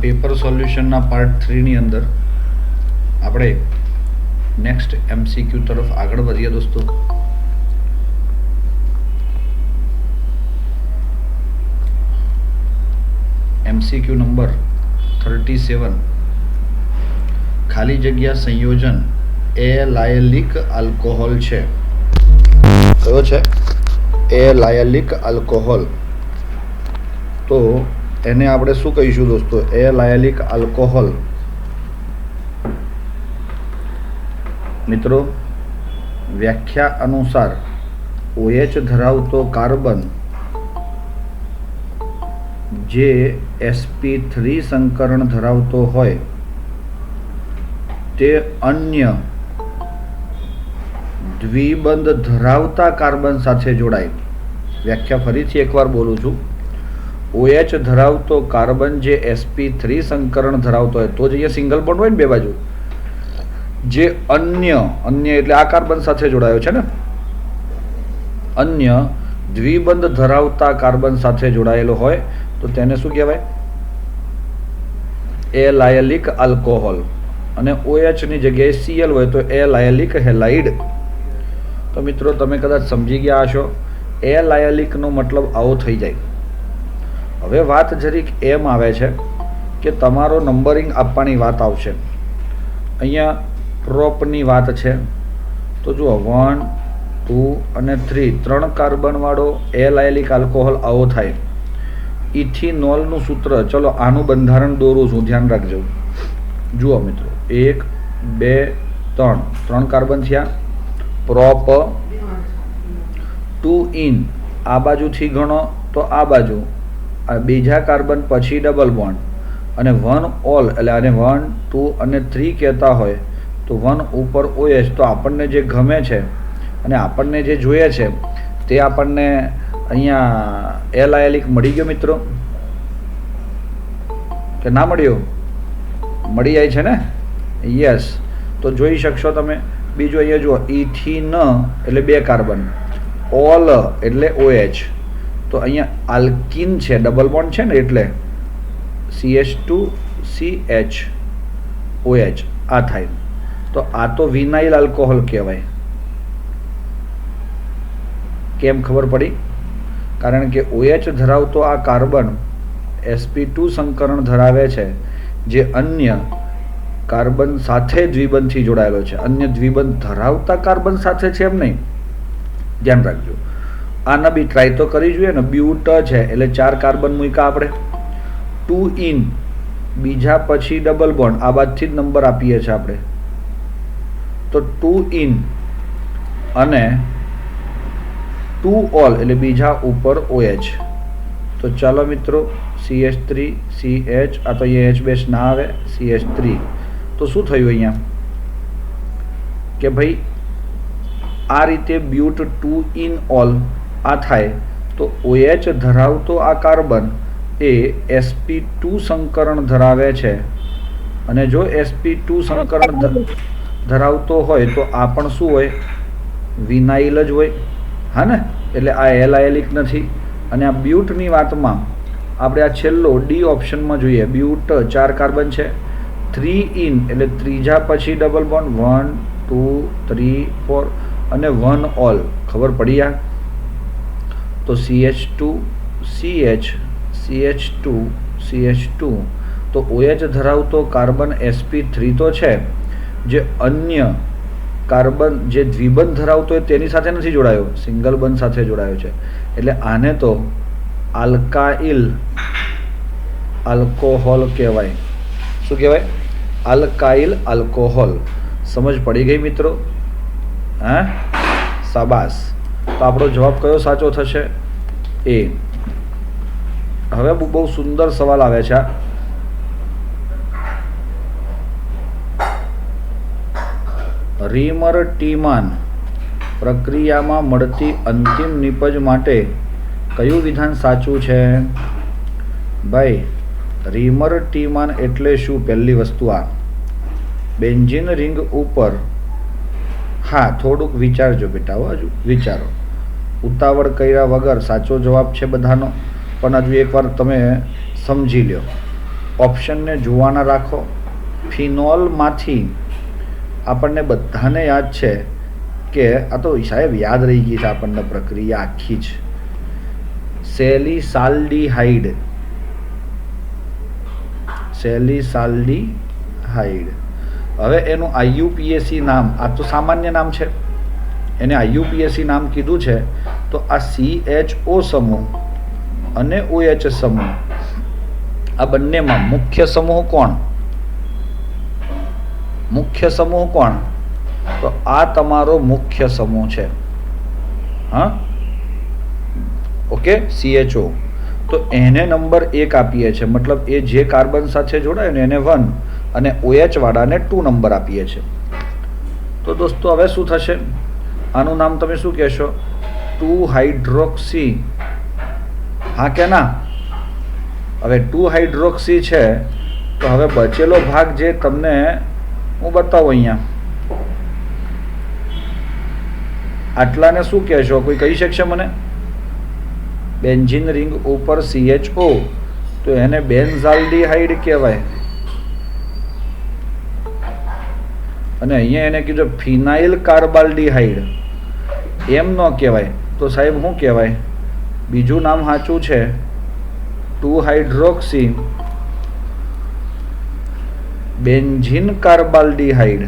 Paper સોલ્યુશનના part 3 ની અંદર આપણે નેક્સ્ટ MCQ તરફ આગળ વધીએ દોસ્તો। MCQ નંબર 37 ખાલી જગ્યા સંયોજન એલાયલિક આલ્કોહોલ છે। કયો છે? એલાયલિક આલ્કોહોલ। તો એને આપણે શું કહીશું દોસ્તો? એલાયલિક આલ્કોહોલ મિત્રો વ્યાખ્યા અનુસાર OH ધરાવતો કાર્બન જે sp3 સંકરણ ધરાવતો હોય તે અન્ય દ્વિબંધ ધરાવતા કાર્બન સાથે જોડાય। વ્યાખ્યા ફરીથી એકવાર બોલું છું। OH ધરાવતો કાર્બન જે sp3 સંકરણ ધરાવતો હોય, તો જ અહીંયા સિંગલ બોન્ડ હોય ને બે બાજુ, જે અન્ય એટલે આ કાર્બન સાથે જોડાયો છે ને, અન્ય દ્વિબંધ ધરાવતા કાર્બન સાથે જોડાયેલો હોય તો તેને શું કહેવાય? એલાયલિક આલ્કોહોલ। અને OH ની જગ્યાએ Cl હોય તો એલાયલિક હેલાઇડ। તો મિત્રો તમે કદાચ સમજી ગયા હશો, એલાયલિક નો મતલબ આવો થઈ જાય। હવે વાત જરીક એમ આવે છે કે તમારો નંબરિંગ આપવાની વાત આવશે। અહીંયા પ્રોપની વાત છે તો જુઓ 1, 2 અને 3 3 કાર્બન વાળો એલાયલિક આલ્કોહોલ આવો થાય। ઇથિનોલનું સૂત્ર, ચલો આનું બંધારણ દોરું છું, ધ્યાન રાખજો। જુઓ મિત્રો 1, 2, 3 કાર્બન થયા। પ્રોપ 2 ઇન આ બાજુથી ગણો તો આ બાજુ, આ બીજા કાર્બન પછી ડબલ બોન્ડ, અને 1 ઓલ એટલે આને 1, 2 અને 3 કહેતા હોય તો 1 ઉપર OH। તો આપણને જે ગમે છે અને આપણને જે જોઈએ છે તે આપણને અહીંયા એલાયલિક મળી ગયો મિત્રો કે ના મળ્યો? મળી જાય છે ને? યસ। તો જોઈ શકશો તમે। બીજું અહીંયા જુઓ, ઇથિન એટલે 2 કાર્બન, ઓલ એટલે OH, તો અહીંયા આલ્કિન છે, ડબલ બોન્ડ છે ને એટલે CH2CH OH આ થાય। તો આ તો વિનાઇલ આલ્કોહોલ કહેવાય। કેમ ખબર પડી? કારણ કે OH ધરાવતો આ કાર્બન sp2 સંકરણ ધરાવે છે જે અન્ય કાર્બન સાથે દ્વિબંધથી જોડાયેલો છે। અન્ય દ્વિબંધ ધરાવતા કાર્બન સાથે છે એમ નહીં, ધ્યાન રાખજો। આના બી ટ્રાય તો કરી જોઈએ ને। બ્યુટ છે એટલે 4 કાર્બન મૂક્યા આપણે, 2 ઇન બીજા પછી ડબલ બોન્ડ, આ બાજુથી જ નંબર આપીએ છીએ આપણે, તો 2 ઇન અને 2 ઓલ એટલે બીજા ઉપર OH। તો ચાલો મિત્રો CH3 CH, આ તો અહીંયા H બેસ ના આવે, CH3। તો શું થયું અહીંયા કે ભાઈ આ રીતે બ્યુટ 2 ઇન ઓલ આ થાય તો OH ધરાવતો આ કાર્બન એ sp2 સંકરણ ધરાવે છે। અને જો sp2 સંકરણ ધરાવતો હોય તો આ પણ શું હોય? વિનાઇલ જ હોય, હા ને? એટલે આ એલાયલિક નથી। અને આ બ્યુટની વાતમાં આપણે આ છેલ્લો ડી ઓપ્શનમાં જોઈએ, બ્યુટ 4 કાર્બન છે, 3 ઇન એટલે ત્રીજા પછી ડબલ બોન્ડ, 1, 2, 3, 4 અને 1 ઓલ। ખબર પડી આ? તો CH2 CH CH2 CH2 તો OH ધરાવતો કાર્બન sp3 તો છે, જે અન્ય કાર્બન જે દ્વિબંધ ધરાવતો હોય તેની સાથે નથી જોડાયો, સિંગલ બંધ સાથે જોડાયો છે। એટલે આને તો આલ્કાઇલ આલ્કોહોલ કહેવાય। શું કહેવાય? Alkyl alcohol. સમજ પડી ગઈ મિત્રો? હા, શાબાશ। તો આપણો જવાબ કયો સાચો થશે? એ। હવે બહુ સુંદર સવાલ આવે છે। રીમર ટીમાન પ્રક્રિયામાં મળતી અંતિમ નિપજ માટે કયું વિધાન સાચું છે? ભાઈ રીમર ટીમાન એટલે શું? પહેલી વસ્તુ આ બેન્ઝીન રિંગ ઉપર, હા થોડુંક વિચારજો બેટા, હજુ વિચારો, ઉતાવળ કર્યા વગર સાચો જવાબ છે બધાનો, પણ હજુ એકવાર તમે સમજી લો। ઓપ્શનને જોવાના રાખો. ફિનોલમાંથી આપણને બધાને યાદ છે કે આ તો સાહેબ યાદ રહી ગઈ છે આપણને પ્રક્રિયા આખી જ. સેલિસાલ્ડીહાઇડ. સેલિસાલ્ડીહાઇડ. હવે એનું IUPAC નામ, આ તો સામાન્ય નામ છે, એને IUPAC નામ કીધું છે. તો આ CHO સમૂહ અને OH સમૂહ, આ બંનેમાં મુખ્ય સમૂહ કોણ? મુખ્ય સમૂહ કોણ? તો આ તમારો મુખ્ય સમૂહ છે. હા, ઓકે, CHO. તો એને નંબર 1 આપીએ છીએ, મતલબ એ જે કાર્બન સાથે જોડાય ને એને 1 અને OH વાળાને 2 નંબર આપીએ છીએ. તો દોસ્તો હવે શું થશે? આનું નામ તમે શું કહેશો? 2 હાઇડ્રોક્સી. હા કે ના? હવે 2 હાઇડ્રોક્સી છે. તો હવે બચેલો ભાગ જે તમને હું બતાવું અહીંયા, આટલાને શું કહેશો? કોઈ કહી શકશે મને? બેન્ઝીન રિંગ ઉપર CHO, તો એને બેન્ઝાલ્ડીહાઇડ કહેવાય. અને અહીંયા એને કીધું ફિનાઇલ કાર્બાલ્ડીહાઇડ, એમ ન કહેવાય. તો સાહેબ શું કહેવાય? બીજું નામ સાચું છે 2 હાઇડ્રોક્સી બેન્ઝીન કાર્બાલ્ડીહાઇડ.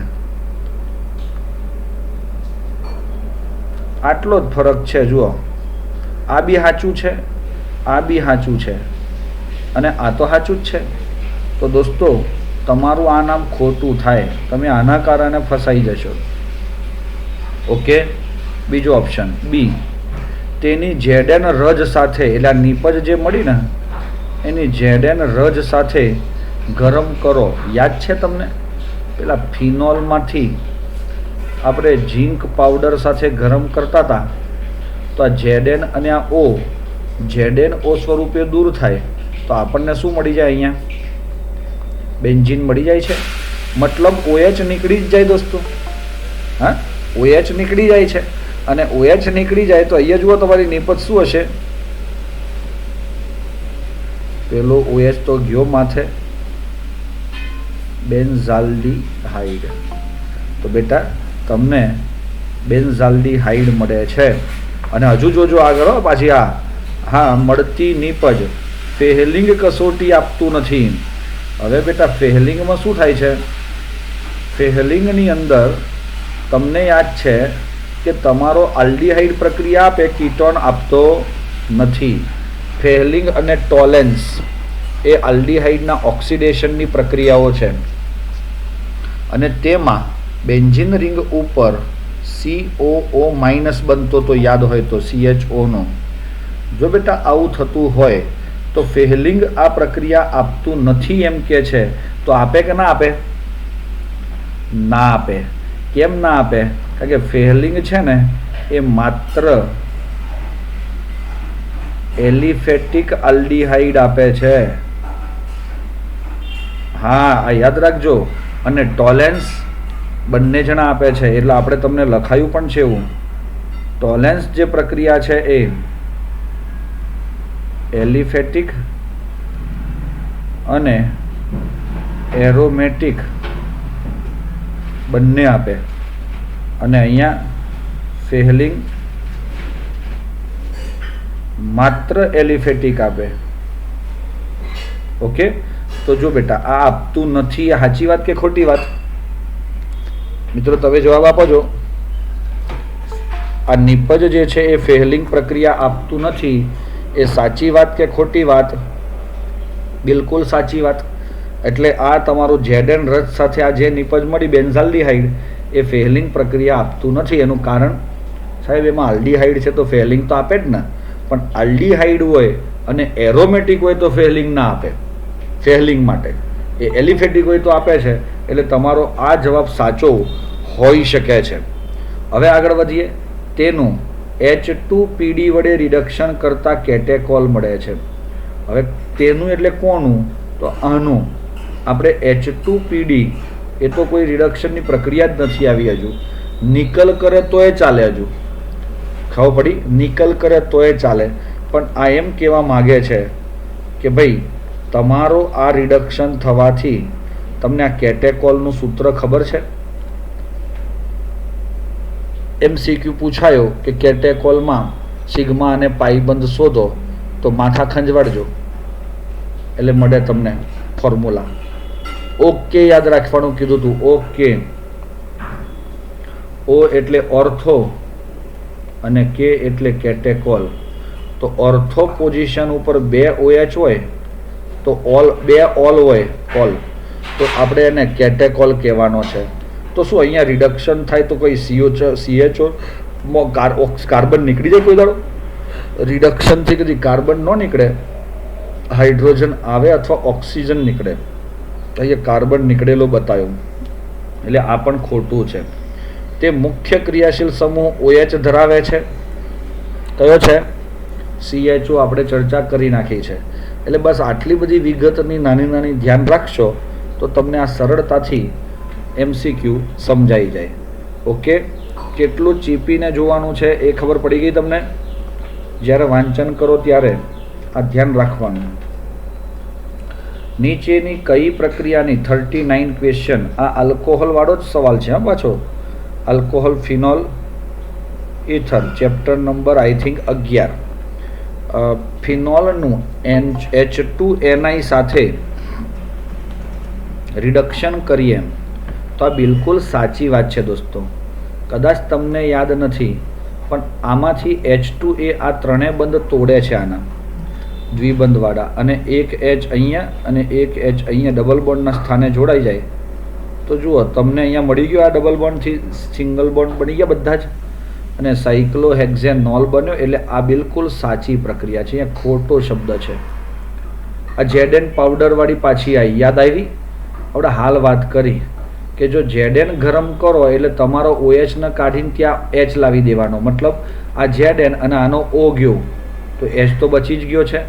આટલો જ ફરક છે. જુઓ, આ બી સાચું છે, આ બી સાચું છે, અને આ તો સાચું જ છે. તો દોસ્તો તમારું આ નામ ખોટું થાય, તમે આના કારણે ફસાઈ જશો. ઓકે. બીજો ઓપ્શન બી, તેની ZN રજ સાથે, એટલે નીપજ જે મળી ને એની ZN રજ સાથે ગરમ કરો. યાદ છે તમને પેલા ફિનોલમાંથી આપણે ઝીંક પાવડર સાથે ગરમ કરતા હતા, તો આ ZN અને આ O, ZNO સ્વરૂપે દૂર થાય તો આપણને શું મળી જાય? અહીંયા બેન્ઝીન મળી જાય છે. મતલબ OH નીકળી જ જાય દોસ્તો. હા, OH નીકળી જાય છે. અને OH નીકળી જાય તો અહીંયા જુઓ તમારી નીપજ શું હશે? પેલો OH તો ગયો માથે, બેન્ઝાલ્ડીહાઇડ. તો બેટા તમને બેન્ઝાલ્ડીહાઇડ મળે છે. અને હજુ જોજો આગળ પાછી હા મળતી નીપજ ફેહલિંગ કસોટી આપતું નથી. હવે બેટા ફેહલિંગમાં શું થાય છે? ફેહલિંગની અંદર તમને યાદ છે કે તમારો આલ્ડીહાઇડ પ્રક્રિયા આપે, કીટોન આપતો નથી. ફેહલિંગ અને ટોલેન્સ એ આલ્ડીહાઇડના ઓક્સિડેશનની પ્રક્રિયાઓ છે. અને તેમાં બેન્ઝીન રિંગ ઉપર COO માઇનસ બનતો તો યાદ હોય તો CHO નો. જો બેટા આવું થતું હોય તો ફેહલિંગ આ પ્રક્રિયા આપતું નથી એમ કે છે. તો આપે કે ના આપે? ના આપે. કેમ ના આપે? કારણ કે ફેહલિંગ છે ને એ માત્ર એલિફેટિક આલ્ડીહાઇડ આપે છે. હા, આ યાદ રાખજો. અને ટોલેન્સ બંને જણા આપે છે. એટલે આપણે તમને લખાયું પણ છે એવું, ટોલેન્સ જે પ્રક્રિયા છે એ એલિફેટિક અને એરોમેટિક બંને આપે. અને અહીંયા ફેહલિંગ માત્ર એલિફેટિક આપે. ઓકે. તો જો બેટા આ આપતું નથી, સાચી વાત કે ખોટી વાત? મિત્રો તમે જવાબ આપો છો. આ નીપજ જે છે એ ફેહલિંગ પ્રક્રિયા આપતું નથી, એ સાચી વાત કે ખોટી વાત? બિલકુલ સાચી વાત. એટલે આ તમારું ZN રજ સાથે આ જે નીપજ મળી બેન્ઝાલ્ડીહાઇડ, એ ફેહલિંગ પ્રક્રિયા આપતું નથી. એનું કારણ સાહેબ એમાં આલ્ડીહાઇડ છે તો ફેહલિંગ તો આપે જ ને. પણ આલ્ડીહાઇડ હોય અને એરોમેટિક હોય તો ફેહલિંગ ના આપે. ફેહલિંગ માટે એ એલિફેટિક હોય તો આપે છે. એટલે તમારો આ જવાબ સાચો હોઈ શકે છે. હવે આગળ વધીએ. તેનું H2PD વડે રિડક્શન કરતા કેટેકોલ મળે છે. હવે તેનું એટલે કોનું? તો આનું. આપણે H2PD એ તો કોઈ રિડક્શનની પ્રક્રિયા જ નથી આવી હજુ. નિકલ કરે તોય ચાલે. હજુ ખબર પડી? નિકલ કરે તોય ચાલે. પણ આ એમ કહેવા માગે છે કે ભાઈ તમારો આ રિડક્શન થવાથી તમને આ કેટેકોલનું સૂત્ર ખબર છે? MCQ પૂછાયો કે કેટેકોલમાં સિગ્મા અને પાઈ બંધ શોધો, તો માથા ખંજવાડજો એટલે મળે તમને ફોર્મ્યુલા. ઓકે યાદ રાખવાનું કીધું હતું. ઓકે, O એટલે ઓર્થો અને K એટલે કેટેકોલ. તો ઓર્થો પોઝિશન ઉપર 2 OH હોય તો બે ઓલ હોય ઓલ, તો આપણે એને કેટેકોલ કહેવાનો છે. તો શું અહીંયા રિડક્શન થાય તો કોઈ CHO કાર્બન નીકળી જાય? કોઈ દાડો રિડક્શનથી કદી કાર્બન ન નીકળે, હાઇડ્રોજન આવે અથવા ઓક્સિજન નીકળે. તો અહીંયા કાર્બન નીકળેલો બતાવ્યો એટલે આ પણ ખોટું છે. તે મુખ્ય ક્રિયાશીલ સમૂહ OH ધરાવે છે. કયો છે? CHO આપણે ચર્ચા કરી નાખી છે. એટલે બસ આટલી બધી વિગતની નાની નાની ધ્યાન રાખશો તો તમને આ સરળતાથી MCQ સમજાઈ જાય. ઓકે, કેટલું ચીપીને જોવાનું છે એ ખબર પડી ગઈ તમને? જ્યારે વાંચન કરો ત્યારે આ ધ્યાન રાખવાનું. નીચેની કઈ પ્રક્રિયાની 39 ક્વેશ્ચન, આ આલ્કોહોલ વાળો જ સવાલ છે. પાછો alcohol, phenol, ether, chapter number I think 11. ફિનોલનું H2NI સાથે રિડક્શન કરીએ તો આ બિલકુલ સાચી વાત છે દોસ્તો. કદાચ તમને યાદ નથી પણ આમાંથી H2A આ ત્રણેય બંધ તોડે છે, આના દ્વિબંધવાળા, અને એક H અહીંયા અને એક H અહીંયા ડબલ બોન્ડના સ્થાને જોડાઈ જાય. તો જુઓ તમને અહીંયા મળી ગયો, આ ડબલ બોન્ડથી સિંગલ બોન્ડ બની ગયા બધા જ, અને સાયક્લોહેક્ઝેનોલ બન્યો. એટલે આ બિલકુલ સાચી પ્રક્રિયા છે. અહીંયા ખોટો શબ્દ છે. આ ZN પાવડરવાળી પાછી આવી, યાદ આવી? આપણે હાલ વાત કરી કે જો ZN ગરમ કરો એટલે તમારો OH ને કાઢીને ત્યાં H લાવી દેવાનો. મતલબ આ ZN અને આનો O ગયો તો H તો બચી જ ગયો છે.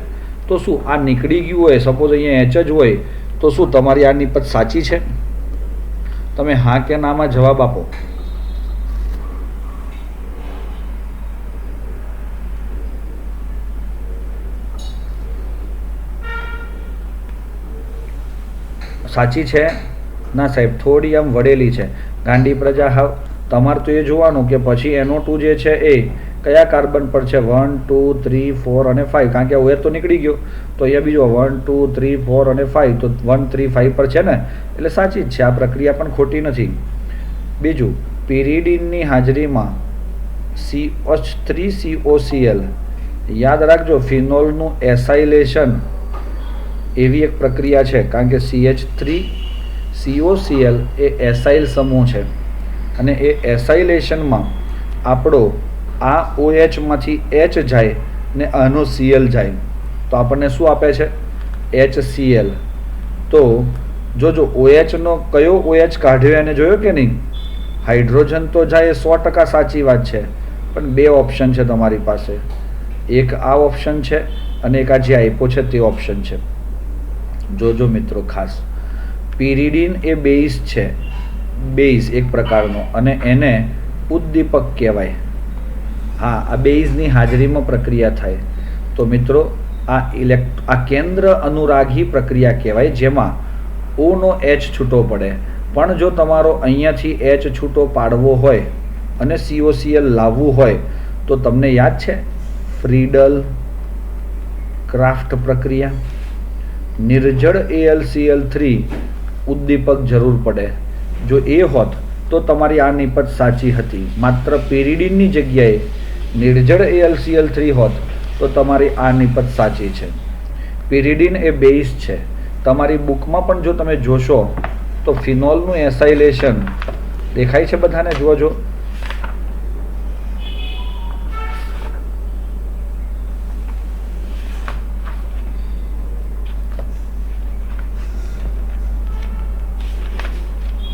તો શું આ નીકળી ગયું હોય, સપોઝ અહીંયા H જ હોય, તો શું તમારી આ નિપજ સાચી છે? તમે હા કે નામાં જવાબ આપો. સાચી છે? ના સાહેબ, થોડી આમ વળેલી છે. ગાંડી પ્રજા હાવ. તમારે તો એ જોવાનું કે પછી NO2 જે છે એ કયા કાર્બન પર છે, 1 2 3 4 અને 5. કારણ કે OH તો નીકળી ગયો, તો અહીંયા બીજો 1 2 3 4 અને 5, તો 1 3 5 પર છે ને, એટલે સાચી જ છે. આ પ્રક્રિયા પણ ખોટી નથી. બીજું, પિરિડીનની હાજરીમાં CH3COCl, યાદ રાખજો ફિનોલનું એસાઇલેશન એવી એક પ્રક્રિયા છે. કારણ કે CH3COCl એ એસાઇલ સમૂહ છે અને એ એસાઇલેશનમાં આપણો આ OH માંથી H જાય ને આનો Cl જાય તો આપણને શું આપે છે? HCl. તો જોજો OH નો કયો OH કાઢ્યો એને જોયો કે નહીં? હાઇડ્રોજન તો જાય, 100% સાચી વાત છે, પણ બે ઓપ્શન છે તમારી પાસે. એક આ ઓપ્શન છે અને એક આ જે આપ્યો છે તે ઓપ્શન છે. જોજો મિત્રો ખાસ, પિરિડીન એ બેઝ છે, બેઝ એક પ્રકારનો, અને એને ઉદ્દીપક કહેવાય. હા, આ બેઝની હાજરીમાં પ્રક્રિયા થાય. તો મિત્રો આ કેન્દ્ર અનુરાગી પ્રક્રિયા કહેવાય, જેમાં O નો H છૂટો પડે. પણ જો તમારો અહીંયાથી H છૂટો પાડવો હોય અને COCl લાવવું હોય તો તમને યાદ છે ફ્રીડલ ક્રાફ્ટ પ્રક્રિયા? નિર્જળ AlCl3 ઉદ્દીપક જરૂર પડે. જો એ હોત તો તમારી આ નિપજ સાચી હતી. માત્ર પિરિડીનની જગ્યાએ નિર્જળ AlCl3 હોત તો તમારી આ નિપજ સાચી છે. પિરિડીન એ બેઝ છે. તમારી બુકમાં પણ જો તમે જોશો તો ફિનોલનું એસાઇલેશન દેખાય છે બધાને? જોજો.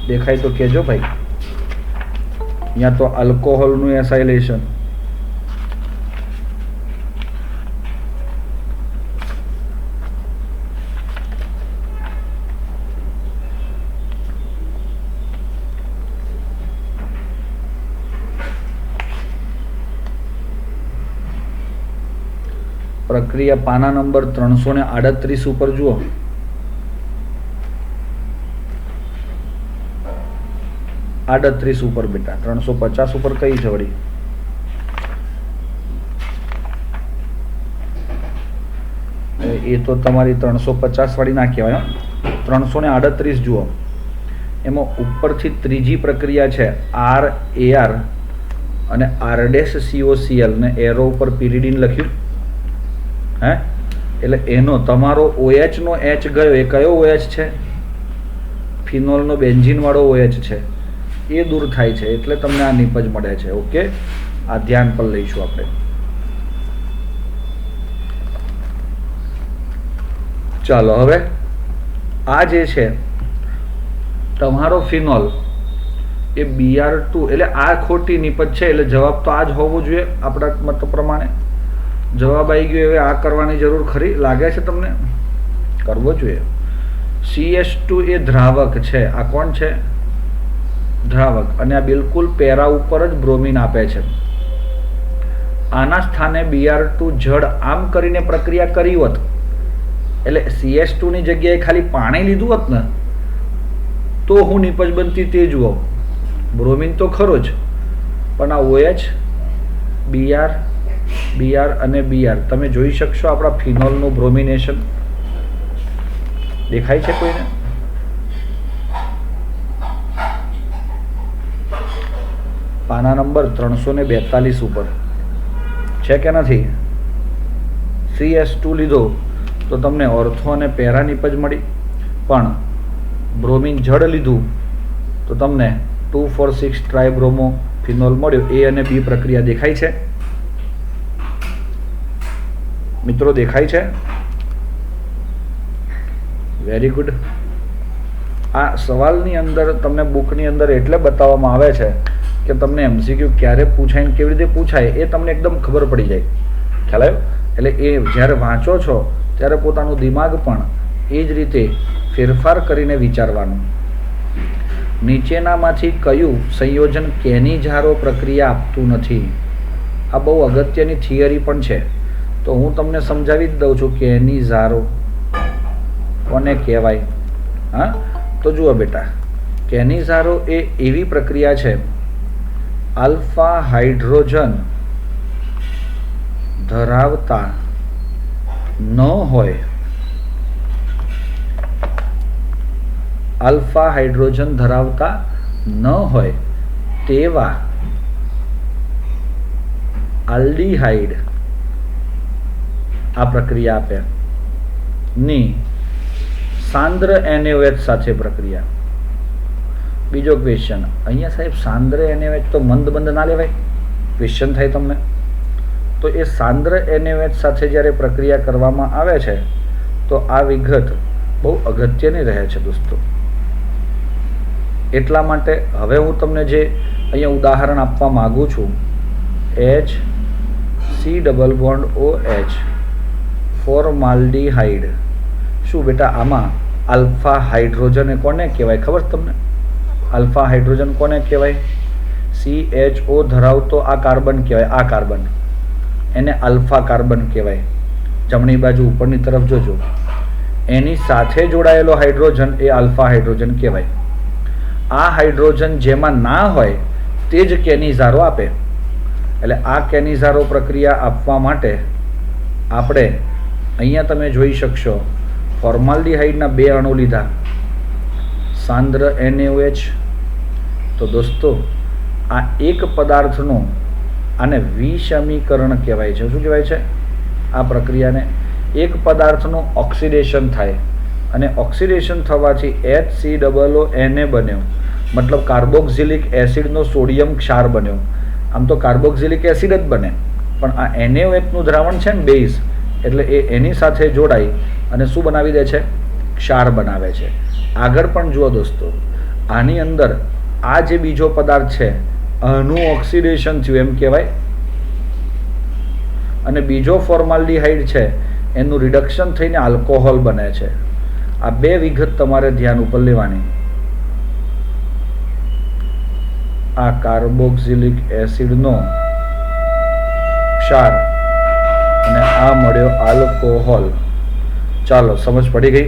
દેખાય તો કેજો ભાઈ. અહીંયા તો આલ્કોહોલનું એસાઇલેશન, પ્રક્રિયા પાના નંબર 338 ઉપર જુઓ. આડત્રીસ ઉપર બેટા, 350 ઉપર કઈ છે વળી? એ તો તમારી 350 વાળી ના કહેવાય. 338 જુઓ, એમાં ઉપરથી ત્રીજી પ્રક્રિયા છે RAR અને R-COCl ને એરો ઉપર pyridine લખ્યું. હે, એટલે એનો તમારો OH નો H ગયો, એ કયો OH છે? ફિનોલનો બેન્ઝીન વાળો OH છે, એ દૂર થાય છે એટલે તમને આ નિપજ મળે છે. ઓકે, આ ધ્યાન પર લઈશું આપણે. ચાલો હવે આ જે છે તમારો ફિનોલ એ Br2, એટલે આ ખોટી નિપજ છે, એટલે જવાબ તો આ જ હોવો જોઈએ આપણા મત પ્રમાણે. જવાબ આવી ગયો. હવે આ કરવાની જરૂર ખરી લાગે છે તમને? કરવો જોઈએ. CH2 એ દ્રાવક છે. આ કોણ છે? દ્રાવક. અને આ બિલકુલ પેરા ઉપર જ બ્રોમિન આપે છે. આના સ્થાને Br2 જળ આમ કરીને પ્રક્રિયા કરી હોત, એટલે CH2 ની જગ્યાએ ખાલી પાણી લીધું હોત ને, તો હું નિપજ બનતી તે જુઓ. બ્રોમિન તો ખરો જ, પણ આ OH, Br અને Br તમે જોઈ શકશો આપણા ફિનોલનું બ્રોમિનેશન દેખાય છે કોઈને? પાના નંબર 342 ઉપર છે કે નથી? CH2 લીધો તો તમને ઓર્થો અને પેરા નિપજ મળી, પણ બ્રોમિન જળ લીધું તો તમને 2,4,6 ટ્રાયબ્રોમો ફિનોલ મળ્યો. A અને B પ્રક્રિયા દેખાય છે મિત્રો? દેખાય છે? Very good. આ સવાલની અંદર તમને બુકની અંદર એટલે બતાવવામાં આવે છે કે તમને MCQ ક્યારે પૂછાય ને કેવી રીતે પૂછાય એ તમને એકદમ ખબર પડી જાય. ખ્યાલ આવ્યો? એટલે એ જ્યારે વાંચો છો ત્યારે પોતાનું દિમાગ પણ એ જ રીતે ફેરફાર કરીને વિચારવાનું. નીચેનામાંથી કયું સંયોજન કેનિઝારો પ્રક્રિયા આપતું નથી? આ બહુ અગત્યની થિયરી પણ છે, તો હું તમને સમજાવી જ દઉં છું. કેનિઝારો કોને કહેવાય? હા, તો જુઓ બેટા, કેનિઝારો એ એવી પ્રક્રિયા છે આલ્ફા હાઇડ્રોજન ધરાવતા ન હોય, આલ્ફા હાઇડ્રોજન ધરાવતા ન હોય તેવા આલ્ડીહાઇડ આ પ્રક્રિયા આપે ની સાંદ્ર NaOH સાથે પ્રક્રિયા. બીજો ક્વેશ્ચન અહીંયા સાહેબ, સાંદ્ર NaOH તો મંદ બંધ ના લેવાય? ક્વેશ્ચન થાય તમને. તો એ સાંદ્ર NaOH સાથે જ્યારે પ્રક્રિયા કરવામાં આવે છે તો આ વિગત બહુ અગત્યની રહે છે દોસ્તો. એટલા માટે હવે હું તમને જે અહીંયા ઉદાહરણ આપવા માગું છું, HC≡OH ફોર્માલ્ડીહાઇડ. શું બેટા આમાં આલ્ફા હાઇડ્રોજન એ કોને કહેવાય ખબર તમને? આલ્ફા હાઇડ્રોજન કોને કહેવાય? CHO ધરાવતો આ કાર્બન કહેવાય. આ કાર્બન એને આલ્ફા કાર્બન કહેવાય. જમણી બાજુ ઉપરની તરફ જોજો, એની સાથે જોડાયેલો હાઇડ્રોજન એ આલ્ફા હાઇડ્રોજન કહેવાય. આ હાઇડ્રોજન જેમાં ના હોય તે જ કેનિઝારો આપે. એટલે આ કેનિઝારો પ્રક્રિયા આપવા માટે આપણે અહીંયા તમે જોઈ શકશો ફોર્માલ્ડીહાઇડના 2 અણુ લીધા, સાંદ્ર NaOH. તો દોસ્તો આ એક પદાર્થનું આને વિષમીકરણ કહેવાય છે. શું કહેવાય છે આ પ્રક્રિયાને? એક પદાર્થનું ઓક્સિડેશન થાય અને ઓક્સિડેશન થવાથી HCOONA બન્યો, મતલબ કાર્બોક્સિલિક એસિડનો સોડિયમ ક્ષાર બન્યો. આમ તો કાર્બોક્સિલિક એસિડ જ બને, પણ આ NaOH નું દ્રાવણ છે ને બેઝ, એટલે એ એની સાથે જોડાઈ અને શું બનાવી દે છે? ક્ષાર બનાવે છે. આગળ પણ જુઓ દોસ્તો, આની અંદર આ જે બીજો પદાર્થ છે આનું ઓક્સિડેશન થયું એમ કહેવાય, અને બીજો ફોર્માલ્ડીહાઇડ છે એનું રિડક્શન થઈને આલ્કોહોલ બને છે. આ 2 વિગત તમારે ધ્યાન ઉપર લેવાની. આ કાર્બોક્સિલિક એસિડનો ક્ષાર અને આ આ મળ્યો આલ્કોહોલ. ચાલો, સમજ પડી ગઈ.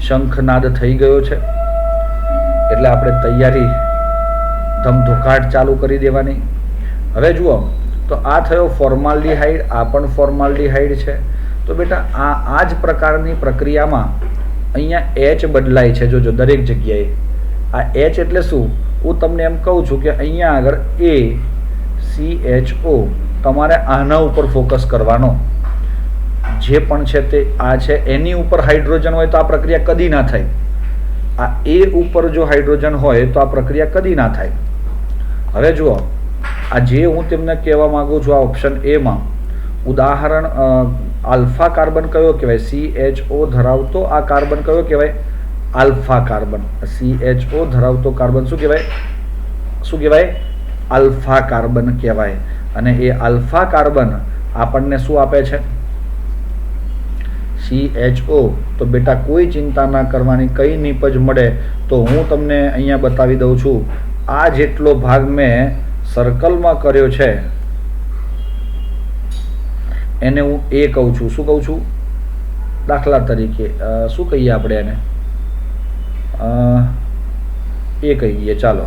શંખનાદ થઈ ગયો છે એટલે આપણે તૈયારી ધમધોકાટ ચાલુ કરી દેવાની. હવે જુઓ તો આ થયો ફોર્માલ્ડિહાઇડ, આ પણ ફોર્માલ્ડિહાઇડ છે. તો બેટા આ જ પ્રકારની પ્રક્રિયામાં અહીંયા એચ બદલાય છે. જોજો દરેક જગ્યાએ આ એચ એટલે શું, હું તમને એમ કહું છું કે અહીંયા આગળ ACHO તમારે આના ઉપર ફોકસ કરવાનો. જે પણ છે તે આ છે, એની ઉપર હાઇડ્રોજન હોય તો આ પ્રક્રિયા કદી ના થાય. આ એ ઉપર જો હાઇડ્રોજન હોય તો આ પ્રક્રિયા કદી ના થાય. હવે જુઓ, આ જે હું તમને કહેવા માંગુ છું, આ ઓપ્શન એમાં ઉદાહરણ આલ્ફા કાર્બન કયો કહેવાય? CHO ધરાવતો આ કાર્બન કયો કહેવાય? Alpha carbon. CHO ધરાવતો કાર્બન શું કહેવાય? શું કહેવાય? આલ્ફા કાર્બન કહેવાય. અને એ આલ્ફા કાર્બન આપણને શું આપે છે? CHO. તો બેટા કોઈ ચિંતા ના કરવાની. કઈ નીપજ મળે તો હું તમને અહીંયા બતાવી દઉં છું. આ જેટલો ભાગ મેં સર્કલમાં કર્યો છે એને હું એ કહું છું. શું કહું છું? દાખલા તરીકે શું કહીએ આપણે એને? એ કહીએ ચાલો.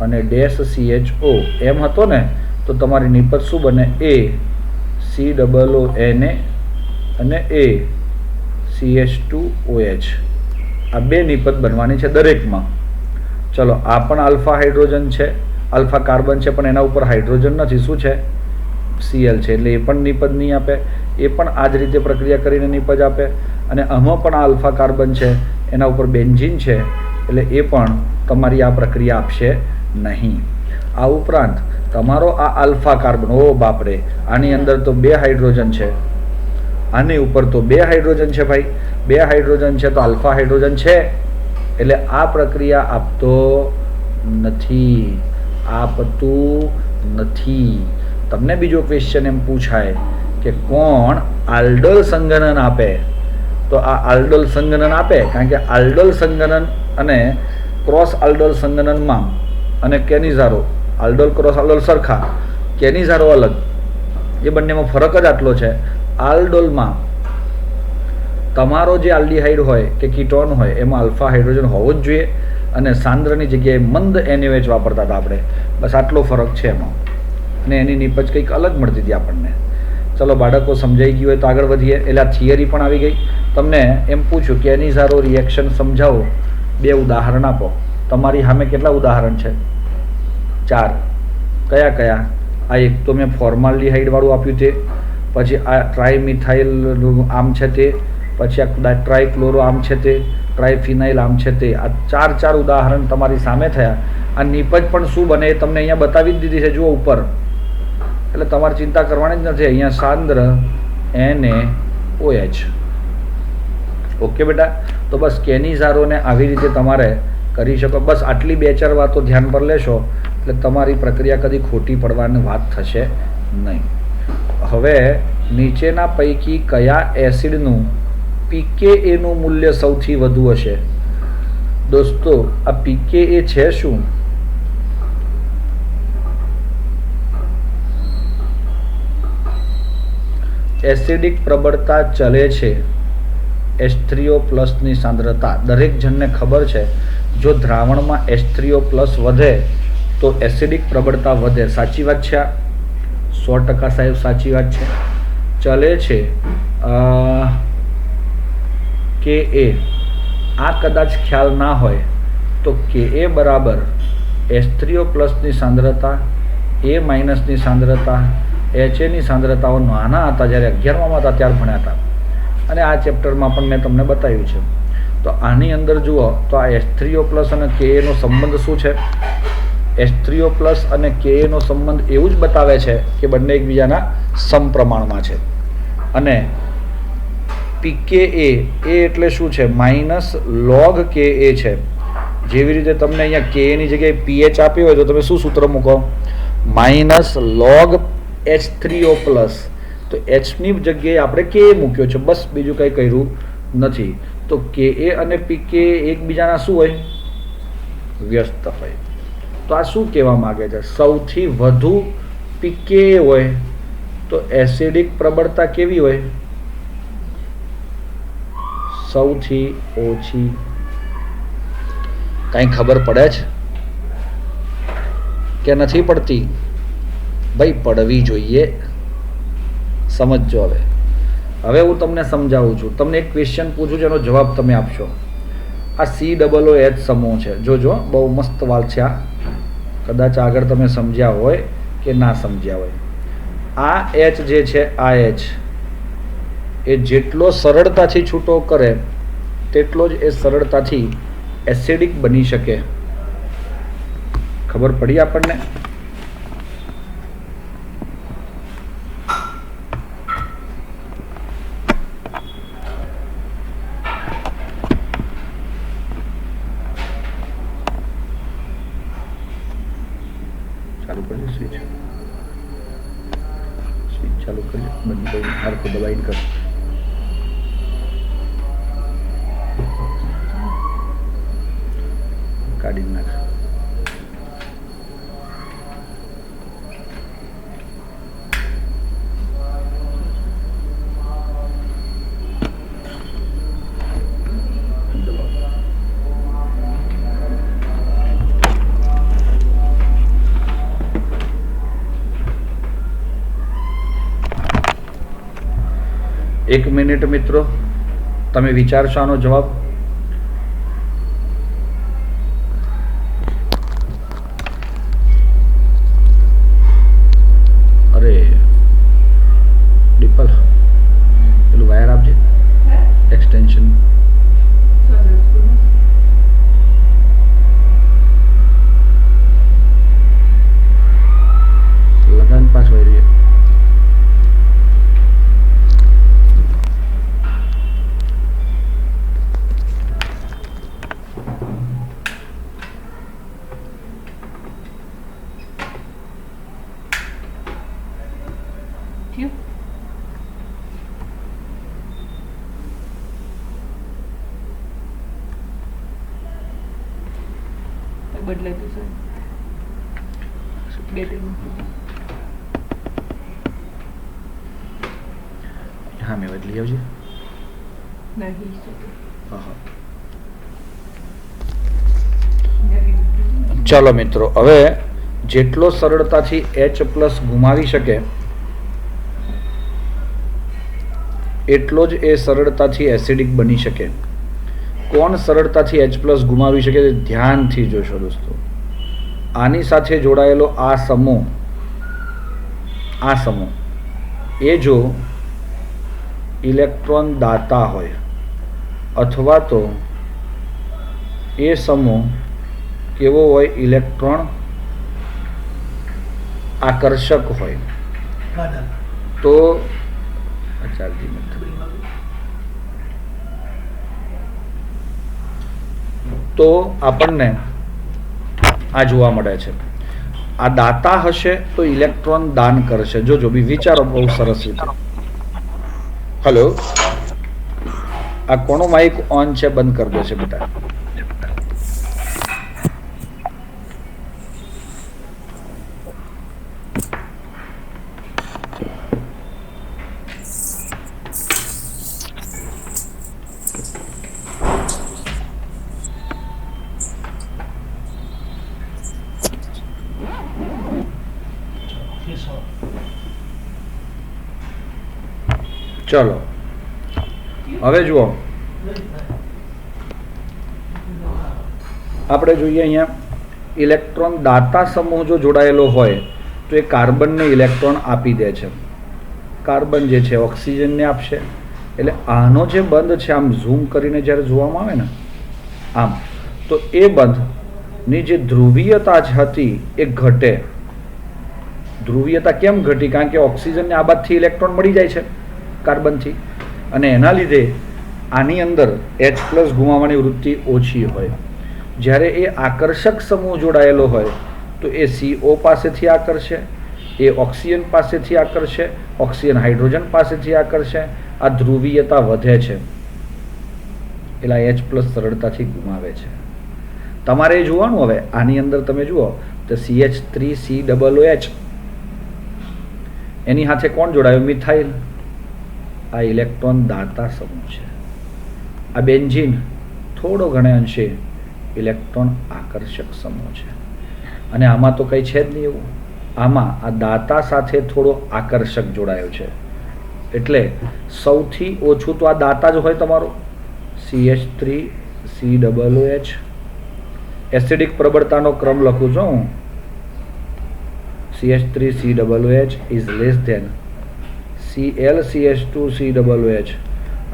અને ડેશ CHO એમ હતો ને, તો તમારી નિપજ શું બને? ACOONA અને CH2OH. આ બે નિપજ બનવાની છે દરેકમાં. ચલો, આ પણ આલ્ફા હાઇડ્રોજન છે, આલ્ફા કાર્બન છે, પણ એના ઉપર હાઇડ્રોજન નથી. શું છે? Cl છે. એટલે એ પણ નિપજ નહીં આપે. એ પણ આ જ રીતે પ્રક્રિયા કરીને નિપજ આપે. અને આમાં પણ આલ્ફા કાર્બન છે, એના ઉપર બેન્ઝીન છે, એટલે એ પણ તમારી આ પ્રક્રિયા આપશે નહીં. આ ઉપરાંત તમારો આ આલ્ફા કાર્બન, ઓ બાપરે, આની અંદર તો 2 હાઇડ્રોજન છે, આની ઉપર તો 2 હાઇડ્રોજન છે ભાઈ. 2 હાઇડ્રોજન છે તો આલ્ફા હાઇડ્રોજન છે, એટલે આ પ્રક્રિયા આપતો નથી. આપતું નથી. તમને બીજો ક્વેશ્ચન એમ પૂછાય કે કોણ આલ્ડોલ સંઘનન આપે? તો આ આલ્ડોલ સંઘનન આપે, કારણ કે આલ્ડોલ સંઘનન અને ક્રોસ આલ્ડોલ સંઘનનમાં અને કેનિઝારો, આલ્ડોલ ક્રોસ આલ્ડોલ સરખા, કેનિઝારો અલગ. એ બંનેમાં ફરક જ આટલો છે. આલ્ડોલમાં તમારો જે આલ્ડીહાઇડ હોય કે કીટોન હોય એમાં આલ્ફા હાઇડ્રોજન હોવો જ જોઈએ, અને સાંદ્રની જગ્યાએ મંદ NaOH વાપરતા હતા આપણે. બસ આટલો ફરક છે એમાં, અને એની નિપજ કંઈક અલગ મળતી હતી આપણને. ચલો બાળકો, સમજાઈ ગયું હોય તો આગળ વધીએ. એટલે આ થિયરી પણ આવી ગઈ. તમને એમ પૂછ્યું કે કેનિઝારો રિએક્શન સમજાવો, 2 ઉદાહરણ આપો. તમારી સામે કેટલા ઉદાહરણ છે? 4. કયા કયા? આ એક તો મેં ફોર્માલ્ડિહાઇડ વાળું આપ્યું તે, પછી આ ટ્રાયમિથાઇલ આમ છે તે, પછી આ ટ્રાયક્લોરો આમ છે તે, ટ્રાયફિનાઇલ આમ છે તે. આ 4 ઉદાહરણ તમારી સામે થયા. આ નિપજ પણ શું બને એ તમને અહીંયા બતાવી જ દીધી છે, જુઓ ઉપર. એટલે તમારે ચિંતા કરવાની જ નથી. અહીંયા સાંદ્ર NaOH. ઓકે બેટા? તો બસ કેનિઝારોને આવી રીતે તમારે કરી શકો. બસ આટલી 2-4 વાતો ધ્યાન પર લેશો એટલે તમારી પ્રક્રિયા કદી ખોટી પડવાની વાત થશે નહીં. હવે નીચેના પૈકી કયા એસિડનું pKa નું મૂલ્ય સૌથી વધુ હશે? દોસ્તો, આ pKa છે શું? એસિડિક પ્રબળતા ચલે છે H3O+ ની સાંદ્રતા. દરેક જણને ખબર છે, જો દ્રાવણમાં H3O+ વધે તો એસિડિક પ્રબળતા વધે. સાચી વાત છે? 100% સાહેબ સાચી વાત છે. ચલે છે Ka. આ કદાચ ખ્યાલ ના હોય તો Ka બરાબર H3O+ ની સાંદ્રતા, A- ની સાંદ્રતા, Ha ની સાંદ્રતાઓ નાના હતા, જ્યારે 11માં હતા ત્યારે ભણ્યા હતા, અને આ ચેપ્ટરમાં પણ મેં તમને બતાવ્યું છે. તો આની અંદર જુઓ તો આ H3O+ અને Ka નો સંબંધ શું છે? H3O+ અને Ka નો સંબંધ એવું જ બતાવે છે કે બંને એકબીજાના સમપ્રમાણમાં છે. અને pKa એ એટલે શું છે? -log Ka છે. જેવી રીતે તમને અહીંયા Ka ની જગ્યાએ pH આપ્યું હોય તો તમે શું સૂત્ર મૂકો? -log H3O+. તો H ની જગ્યાએ આપણે Ka મૂક્યો છે, બસ બીજું કંઈ કર્યું નથી. તો Ka અને pKa એકબીજાના શું હોય? વ્યસ્ત હોય. તો આ શું કહેવા માંગે છે? સૌથી વધુ pKa હોય તો એસિડિક પ્રબળતા કેવી હોય? સૌથી ઓછી. કઈ ખબર પડે છે કે નથી પડતી? ભાઈ પડવી જોઈએ. સમજજો. હવે હું તમને સમજાવું છું. તમને એક ક્વેશ્ચન પૂછું છું, એનો જવાબ તમે આપશો. આ COOH સમૂહ છે. જોજો, બહુ મસ્ત વાત છે આ. કદાચ આગળ તમે સમજ્યા હોય કે ના સમજ્યા હોય. આ H જે છે, આ H એ જેટલો સરળતાથી છૂટો કરે તેટલો જ એ સરળતાથી એસિડિક બની શકે. ખબર પડી આપણને? ચાલુ કરજો સ્વિચ ચાલુ કરજો. બંધ કરી હરખું દબાઈને કર. કાઢી નાખ. એક મિનિટ મિત્રો, તમે વિચારશો આનો જવાબ. અરે ડિમ્પલ, પેલું વાયર આપજે, એક્સટેન્શન. લગાન pass wire. બદલાતું છે બેટરી. હા, મેં બદલી આવજે. નહીં ચાલો મિત્રો, હવે જેટલો સરળતાથી H+ ગુમાવી શકે એટલો જ એ સરળતાથી એસિડિક બની શકે. કોણ સરળતાથી H+ ગુમાવી શકે? ધ્યાનથી જોશો દોસ્તો. આની સાથે જોડાયેલો આ સમૂહ એ જો ઇલેક્ટ્રોન દાતા હોય અથવા તો એ સમૂહ કેવો હોય? ઇલેક્ટ્રોન આકર્ષક હોય તો આપણને આ જોવા મળે છે. આ દાતા હશે તો ઇલેક્ટ્રોન દાન કરશે. જોજો બી વિચારો બહુ સરસ રીતે. હેલો, આ કોનો માઇક ઓન છે? બંધ કરી દેશે બેટા. ચલો હવે જુઓ, આપણે જોઈએ અહીંયા ઇલેક્ટ્રોન દાતા સમૂહ જો જોડાયેલો હોય તો એ કાર્બનને ઇલેક્ટ્રોન આપી દે છે. કાર્બન જે છે ઓક્સિજનને આપશે. એટલે આનો જે બંધ છે, આમ ઝૂમ કરીને જ્યારે જોવામાં આવે ને આમ, તો એ બંધની જે ધ્રુવીયતા હતી એ ઘટે. ધ્રુવીયતા કેમ ઘટી? કારણ કે ઓક્સિજનને આ બાજુથી ઇલેક્ટ્રોન મળી જાય છે કાર્બનથી, અને એના લીધે આની અંદર H+ ગુમાવવાની વૃત્તિ ઓછી હોય. જ્યારે એ આકર્ષક સમૂહ જોડાયેલો હોય તો એ CO પાસેથી આકર્ષે, એ ઓક્સિજન પાસેથી આકર્ષે, ઓક્સિજન હાઇડ્રોજન પાસેથી આકર્ષે. આ ધ્રુવીયતા વધે છે એટલે H+ સરળતાથી ગુમાવે છે. તમારે જોવાનું હવે આની અંદર તમે જુઓ તો CH3COOH એની સાથે કોણ જોડાયું? મિથાઇલ. આ ઇલેક્ટ્રોન દાતા સમૂહ છે. આ બેન્ઝીન થોડો ઘણે અંશે ઇલેક્ટ્રોન આકર્ષક સમૂહ છે. અને આમાં તો કંઈ છે જ નહીં એવું. આમાં આ દાતા સાથે થોડો આકર્ષક જોડાયો છે. એટલે સૌથી ઓછું તો આ દાતા જ હોય તમારો CH3COOH. એસિડિક પ્રબળતાનો ક્રમ લખું છું હું. CH3COOH is less than ClCH2COOH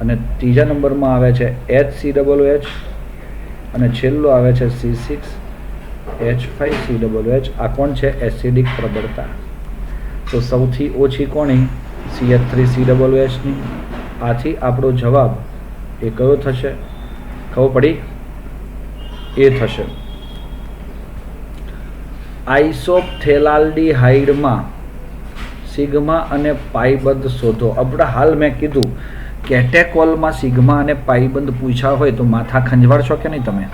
અને ત્રીજા નંબરમાં આવે છે HCOOH અને છેલ્લો આવે છે C6H5COOH. આ કોણ છે? એસિડિક પ્રબળતા. તો સૌથી ઓછી કોની? CH3COOH ની. આથી આપણો જવાબ એ કયો થશે? ખબર પડી? એ થશે. આઇસોપ્થેલાલ્ડીહાઇડમાં સિગ્મા અને પાઇબંધ શોધો. આપણે હાલ મેં કીધું કેટેકોલમાં સિગ્મા અને પાઇબંધ પૂછ્યા હોય તો માથા ખંજવાળશો કે નહીં તમે?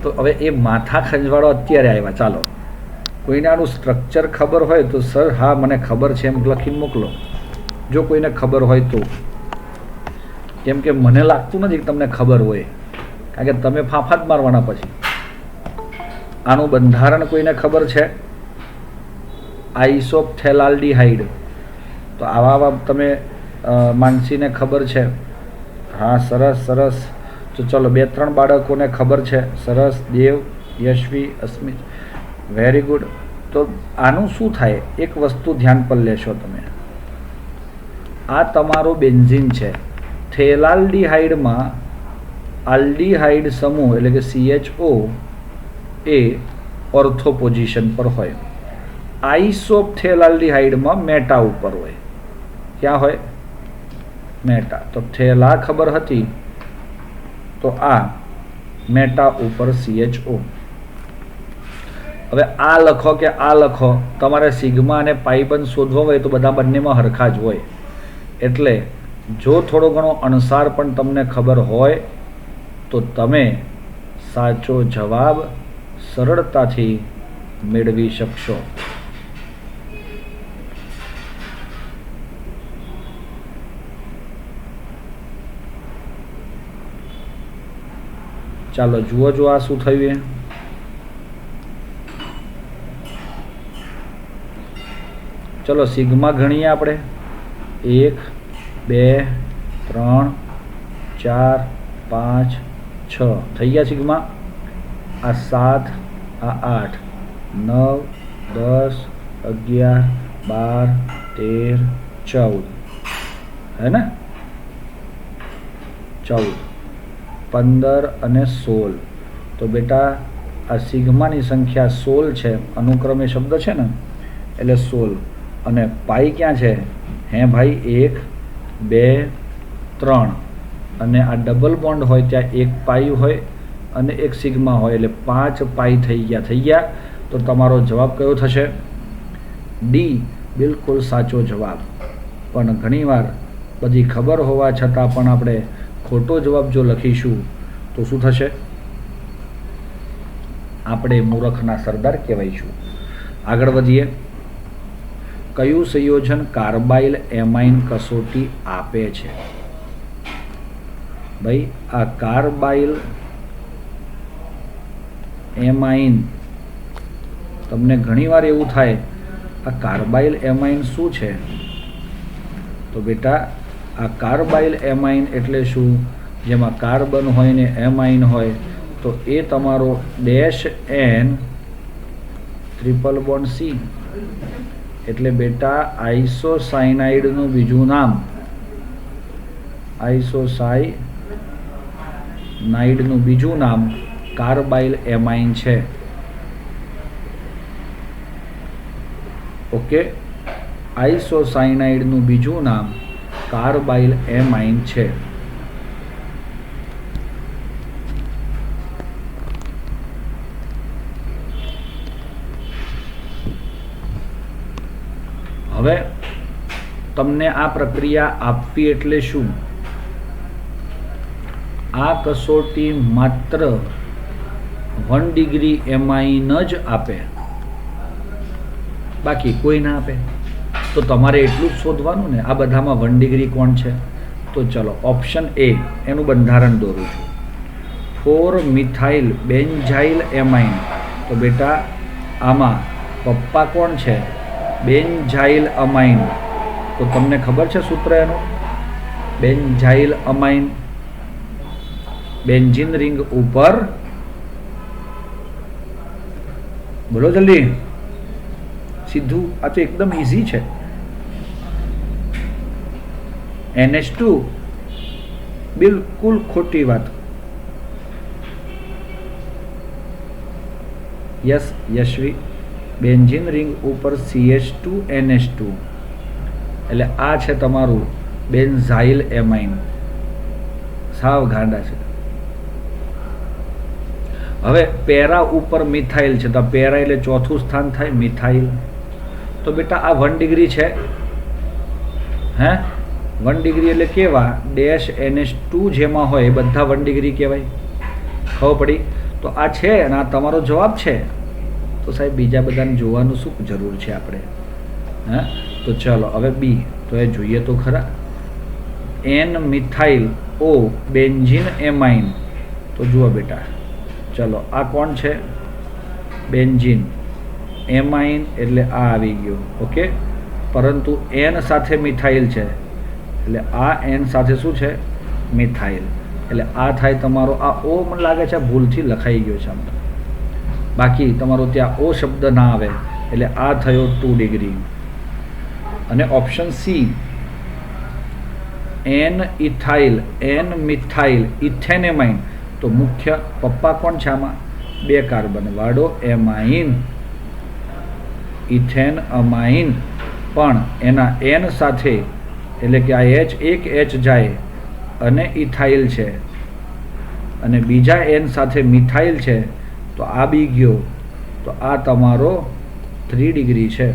તો હવે એ માથા ખંજવાળો અત્યારે આવ્યા. ચાલો, કોઈને આનું સ્ટ્રક્ચર ખબર હોય તો સર હા મને ખબર છે એમ લખીને મોકલો, જો કોઈને ખબર હોય તો. કેમ કે મને લાગતું નથી કે તમને ખબર હોય, કારણ કે તમે ફાંફા જ મારવાના પછી. આનું બંધારણ કોઈને ખબર છે? આઇસોપ્થેલાલ્ડીહાઇડ. તો આવા તમે માનસીને ખબર છે? હા, સરસ સરસ. તો ચલો 2-3 બાળકોને ખબર છે. સરસ. દેવ, યશવી, અસ્મિત, વેરી ગુડ. તો આનું શું થાય? એક વસ્તુ ધ્યાન પર લેશો તમે. આ તમારો બેન્ઝીન છે. થેલાલ્ડીહાઇડમાં આલ્ડીહાઇડ સમૂહ એટલે કે CHO એ ઓર્થો પોઝિશન પર હોય. આઇસોપ્થેલાલ્ડીહાઇડમાં મેટા ઉપર હોય. ક્યાં હોય? મેટા. તો થેલા ખબર હતી તો આ મેટા ઉપર CHO. હવે આ લખો કે આ લખો, તમારે સિગ્મા અને પાઇબંધ શોધવો હોય તો બધા બંનેમાં હરખા જ હોય. એટલે જો થોડો ઘણો અણસાર પણ તમને ખબર હોય તો તમે સાચો જવાબ સરળતાથી મેળવી શકશો. ચાલો જુઓ જો આ શું થયું એ. ચલો સિગ્મા ગણીએ આપણે. 1 2 3 4 5 6 થઈ ગયા સિગ્મા. આ 7, આ 8, 9 10 11 12 13 14 હે ને? 14 15 અને 16. તો બેટા આ સિગ્માની સંખ્યા 16 છે. અનુક્રમે શબ્દ છે ને એટલે 16. અને પાઈ ક્યાં છે? હે ભાઈ 1 2 3. અને આ ડબલ બોન્ડ હોય ત્યાં એક પાઈ હોય અને એક સિગ્મા હોય એટલે 5 પાઈ થઈ ગયા. તો તમારો જવાબ કયો થશે? ડી બિલકુલ સાચો જવાબ. પણ ઘણીવાર બધી ખબર હોવા છતાં પણ આપણે ખોટો જવાબ જો લખીશું તો શું થશે? આપણે મૂર્ખના સરદાર કહેવાઈશું. આગળ વધીએ. કયું સંયોજન કાર્બાઇલ એમાઇન કસોટી આપે છે? ભાઈ આ કાર્બાઇલ એમાઇન, તમને ઘણીવાર એવું થાય આ કાર્બાઇલ એમાઇન શું છે? તો બેટા આ કાર્બાઇલ એમાઇન એટલે શું? જેમાં કાર્બન હોય ને એમાઇન હોય તો એ તમારો -N ટ્રિપલ બોન્ડ C. એટલે બેટા આઇસોસાયનાઇડનું બીજું નામ આઇસોસાયનાઇડનું બીજું નામ કાર્બાઇલ એમાઇન છે. ઓકે, આઇસોસાયનાઇડનું બીજું નામ કાર્બાઇલ એમાઇન છે. હવે તમને આ પ્રક્રિયા આપવી એટલે શું? આ કસોટી માત્ર 1 ડિગ્રી એમાઇન જ આપે, બાકી કોઈ ના આપે. તો તમારે એટલું જ શોધવાનું ને આ બધામાં 1 ડિગ્રી કોણ છે. તો ચલો ઓપ્શન એ એનું બંધારણ દોરું છું. 4 મિથાઇલ બેન્ઝાઇલ એમાઇન. તો બેટા આમાં પપ્પા કોણ છે? બેન્ઝાઇલ અમાઇન. તો તમને ખબર છે સૂત્ર એનું? બેન્ઝાઇલ અમાઇન. બેન્ઝીન રિંગ ઉપર બોલો જલ્દી, સીધું. આ તો એકદમ ઈઝી છે. NH2 બિલકુલ ખોટી વાત. યસ યશવી, બેન્ઝીન રિંગ ઉપર CH2 NH2 એટલે આ છે તમારું બેન્ઝાઇલ એમાઇન. સાવ ગાંડા છે. હવે પેરા ઉપર મિથાઇલ છે, તો પેરા એટલે ચોથું સ્થાન થાય મિથાઇલ. તો બેટા આ 1 ડિગ્રી છે. હે 1 ડિગ્રી એટલે કેવા? ડેશ NH2 જેમાં હોય એ બધા 1 ડિગ્રી કહેવાય. ખબર પડી? તો આ છે અને આ તમારો જવાબ છે. તો સાહેબ બીજા બધાને જોવાનું શું જરૂર છે આપણે? હા, તો ચલો હવે બી. તો એ જોઈએ તો ખરા. N methyl O benzene amine. તો જુઓ બેટા, ચલો આ કોણ છે? બેન્ઝીન. એમાઇન એટલે આ આવી ગયો. ઓકે, પરંતુ N સાથે મિથાઇલ છે એટલે આ N સાથે શું છે? મિથાઇલ. એટલે આ થાય તમારો આ O. મને લાગે છે ભૂલથી લખાઈ ગયો છે આમ. બાકી તમારો ત્યાં O શબ્દ ના આવે એટલે આ થયો 2 ડિગ્રી. અને option C N ethyl N methyl ethanamine. તો મુખ્ય પપ્પા કોણ છે આમાં? 2 કાર્બન વાળો એમાઇન. ઇથેન અમાઇન. પણ એના N સાથે એટલે કે આ H એક H જાય અને ઇથાઇલ છે અને બીજા N સાથે મિથાઇલ છે. તો આ બી ગયો. તો આ તમારો 3 ડિગ્રી છે.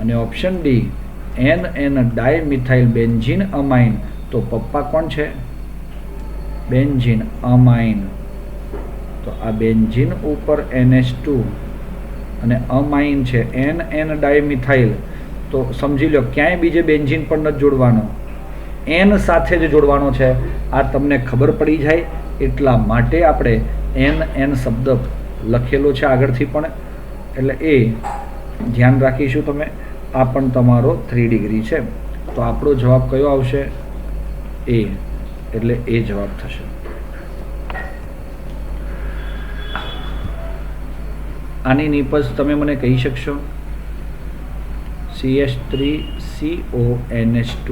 અને option D NN dimethyl benzene amine. તો પપ્પા કોણ છે? Benzene amine. તો આ બેન્ઝીન ઉપર NH2 અને અમાઇન છે NN ડાયમિથાઇલ. તો સમજી લો ક્યાંય બીજે બેન્ઝીન પણ નથી જોડવાનો, N સાથે જ જોડવાનો છે. આ તમને ખબર પડી જાય એટલા માટે આપણે NN શબ્દ લખેલો છે આગળથી પણ. એટલે એ ધ્યાન રાખીશું તમે. આ પણ તમારો 3 ડિગ્રી છે. તો આપણો જવાબ કયો આવશે? એ. એટલે એ જવાબ થશે. આની નીપજ તમે મને કહી શકશો? CH3CONH2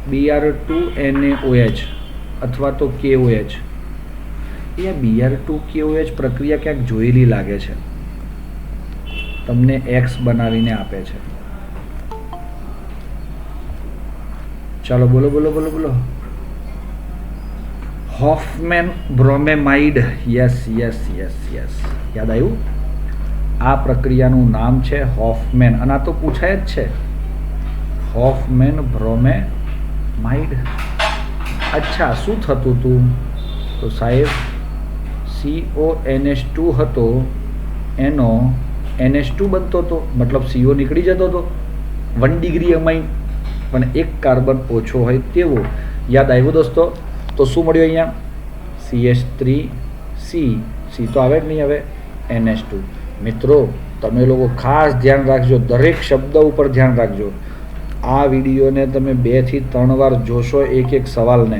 Br2NaOH અથવા તો KOH. એ Br2KOH પ્રક્રિયા ક્યાંક જોયેલી લાગે છે. તમને X બનાવીને આપે છે. ચાલો બોલો બોલો બોલો બોલો. Hofmann bromamide. Yes yes yes yes, યાદ આવ્યું? આ પ્રક્રિયાનું નામ છે હોફમેન. અને આ તો પૂછાય જ છે, હોફમેન બ્રોમેમાઇડ. અચ્છા, શું થતું હતું? તો સાહેબ CONH2 હતો, એનો NH2 બનતો હતો, મતલબ CO નીકળી જતો હતો. 1 ડિગ્રી અમાઇન પણ એક કાર્બન ઓછો હોય તેવો. યાદ આવ્યું દોસ્તો? તો શું મળ્યું અહીંયા? CH3C. C તો આવે જ નહીં હવે. NH2. મિત્રો તમે લોકો ખાસ ધ્યાન રાખજો, દરેક શબ્દ ઉપર ધ્યાન રાખજો. આ વિડીયોને તમે 2 થી 3 વાર જોશો એક એક સવાલને,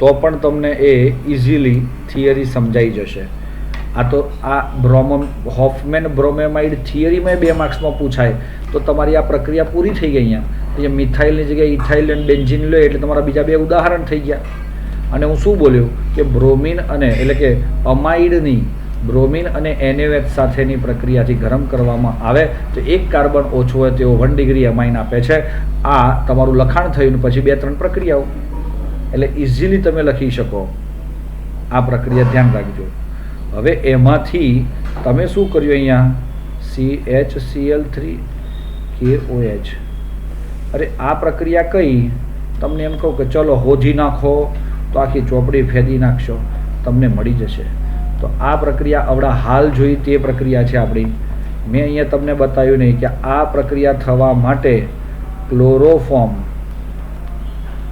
તો પણ તમને એ ઇઝીલી થિયરી સમજાઈ જશે. આ તો આ હોફમેન બ્રોમેમાઇડ થિયરીમાં 2 માર્ક્સમાં પૂછાય તો તમારી આ પ્રક્રિયા પૂરી થઈ ગઈ. અહીંયા મિથાઇલની જગ્યાએ ઇથાઇલ અને બેન્ઝીન લો એટલે તમારા બીજા 2 ઉદાહરણ થઈ ગયા. અને હું શું બોલ્યો કે બ્રોમિન અને એટલે કે અમાઇડની બ્રોમિન અને NaOH સાથેની પ્રક્રિયાથી ગરમ કરવામાં આવે તો એક કાર્બન ઓછો હોય તેવો 1 ડિગ્રી અમાઇન આપે છે. આ તમારું લખાણ થયું પછી 2-3 પ્રક્રિયાઓ, એટલે ઇઝીલી તમે લખી શકો. આ પ્રક્રિયા ધ્યાન રાખજો. હવે એમાંથી તમે શું કર્યું અહીંયા? CHCl3KOH. અરે આ પ્રક્રિયા કઈ? તમને એમ કહું કે ચલો હોજી નાખો તો આખી ચોપડી ફેદી નાખશો, તમને મળી જશે. તો આ પ્રક્રિયા આવડા હાલ જોઈ તે પ્રક્રિયા છે આપણી મેં અહીંયા તમને બતાવ્યું નહીં કે આ પ્રક્રિયા થવા માટે ક્લોરોફોર્મ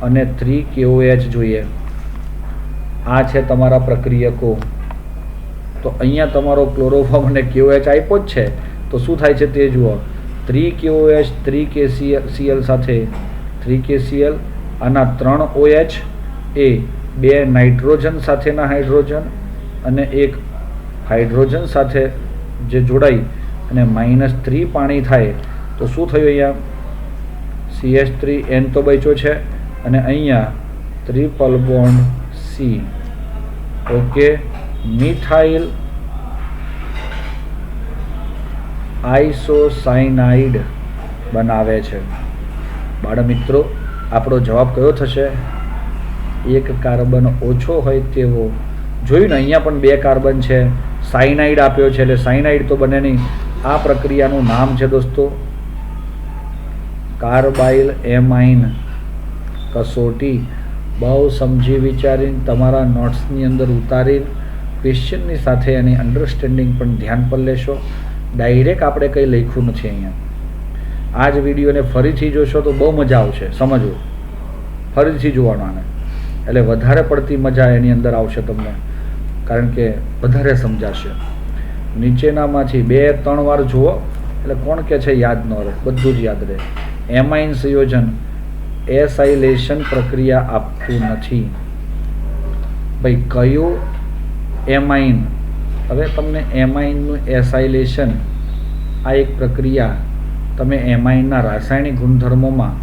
અને 3KOH જોઈએ. આ છે તમારા પ્રક્રિયકો. તો અહીંયા તમારો ક્લોરોફોર્મ અને KOH આપ્યો જ છે. તો શું થાય છે તે જુઓ. 3KOH 3KCl સાથે 3KCl, આના 3 OH એ 2 નાઇટ્રોજન સાથેના હાઇડ્રોજન અને 1 હાઇડ્રોજન સાથે જે જોડાઈ અને -3 પાણી થાય. તો શું થયું અહીંયા? CH3N તો બચ્યો છે અને અહીંયા triple bond C. Okay, methyl isocyanide બનાવે છે. બાળ મિત્રો, આપણો જવાબ કયો થશે? એક કાર્બન ઓછો હોય તેવો. જોયું ને, અહીંયા પણ 2 કાર્બન છે, સાયનાઇડ આપ્યો છે એટલે સાયનાઇડ તો બને નહીં. આ પ્રક્રિયાનું નામ છે દોસ્તો કાર્બાઇલ એમાઇન કસોટી. બહુ સમજી વિચારીને તમારા નોટ્સની અંદર ઉતારીને ક્વેશ્ચનની સાથે એની અન્ડરસ્ટેન્ડિંગ પણ ધ્યાન પર લેશો. ડાયરેક્ટ આપણે કંઈ લખ્યું નથી અહીંયા. આ જ વિડીયોને ફરીથી જોશો તો બહુ મજા આવશે સમજવું. ફરીથી જોવાનું આને એટલે વધારે પડતી મજા એની અંદર આવશે તમને, કારણ કે વધારે સમજાશે. નીચેનામાંથી 2-3 વાર જુઓ એટલે કોણ કે છે યાદ ન રહે, બધું જ યાદ રહે. એમાઇન સંયોજન એસાઇલેશન પ્રક્રિયા આપતું નથી. ભાઈ કયું એમાઇન? હવે તમને એમાઇનનું એસાઇલેશન, આ એક પ્રક્રિયા તમે એમાઇનના રાસાયણિક ગુણધર્મોમાં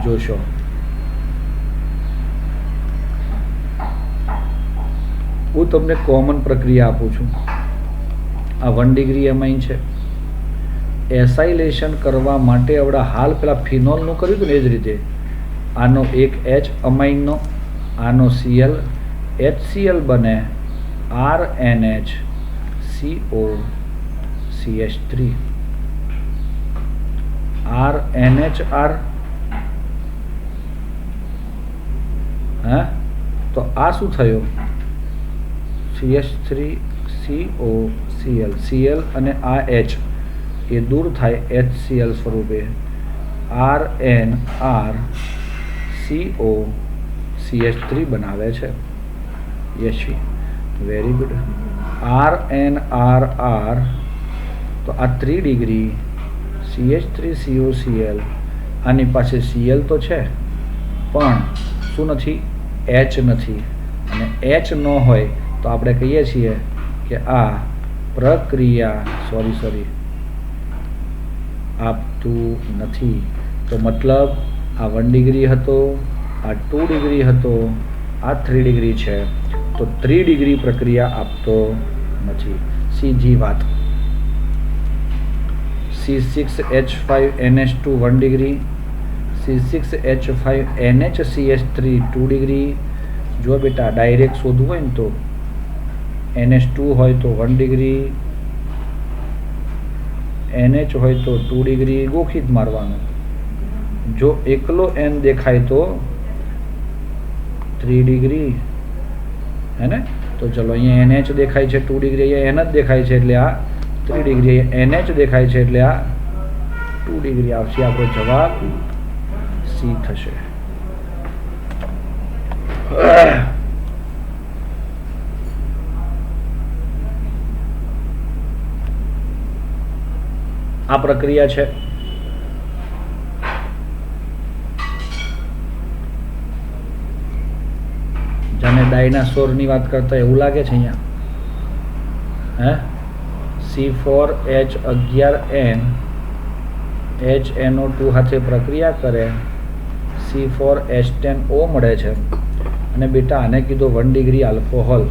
જોશો. હું તમને કોમન પ્રક્રિયા આપું છું. આ 1 ડિગ્રી એમાઇન છે. એસાઇલેશન કરવા માટે આપણે હાલ પેલા ફિનોલનું કર્યું હતું ને, એ જ રીતે આનો એક H અમાઇનનો, આનો Cl, HCl બને RNHCO CH3 RNHR. હા, તો આ શું થયું? CH3CO Cl. Cl અને આ H એ દૂર થાય HCl સ્વરૂપે RNRCO CH3 બનાવે છે. Yashvi, very good. RNRR તો આ 3 ડિગ્રી CH3COCl. આની પાસે Cl તો છે પણ શું નથી? H નથી. અને H ન હોય તો આપણે કહીએ છીએ કે આ પ્રક્રિયા આપતું નથી. તો મતલબ આ 1 ડિગ્રી હતો, આ 2 ડિગ્રી હતો, આ 3 ડિગ્રી છે. તો 3 ડિગ્રી પ્રક્રિયા આપતો નથી. સીધી વાત. C6H5NH2 1 degree, C6H5NHCH3 2 degree. જો બેટા ડાયરેક્ટ શોધવું હોય ને તો NH2 હોય તો 1 ડિગ્રી, NH હોય તો 2 ડિગ્રી, ગોખી જ મારવાનું. જો એકલો N દેખાય તો 3 ડિગ્રી, હે ને? તો ચલો અહીંયા NH દેખાય છે 2 ડિગ્રી, અહીંયા N જ દેખાય છે એટલે આ 3 ડિગ્રી, NH દેખાય છે એટલે આ 2 ડિગ્રી આવશે. આપણો જવાબ C થશે. આ પ્રક્રિયા છે. જાણે ડાયનાસોરની વાત કરતા એવું લાગે છે અહીંયા. હે, C4H11N HNO2 સાથે પ્રક્રિયા કરે, C4H10O મળે છે. અને બેટા આને કીધો 1 ડિગ્રી આલ્કોહોલ.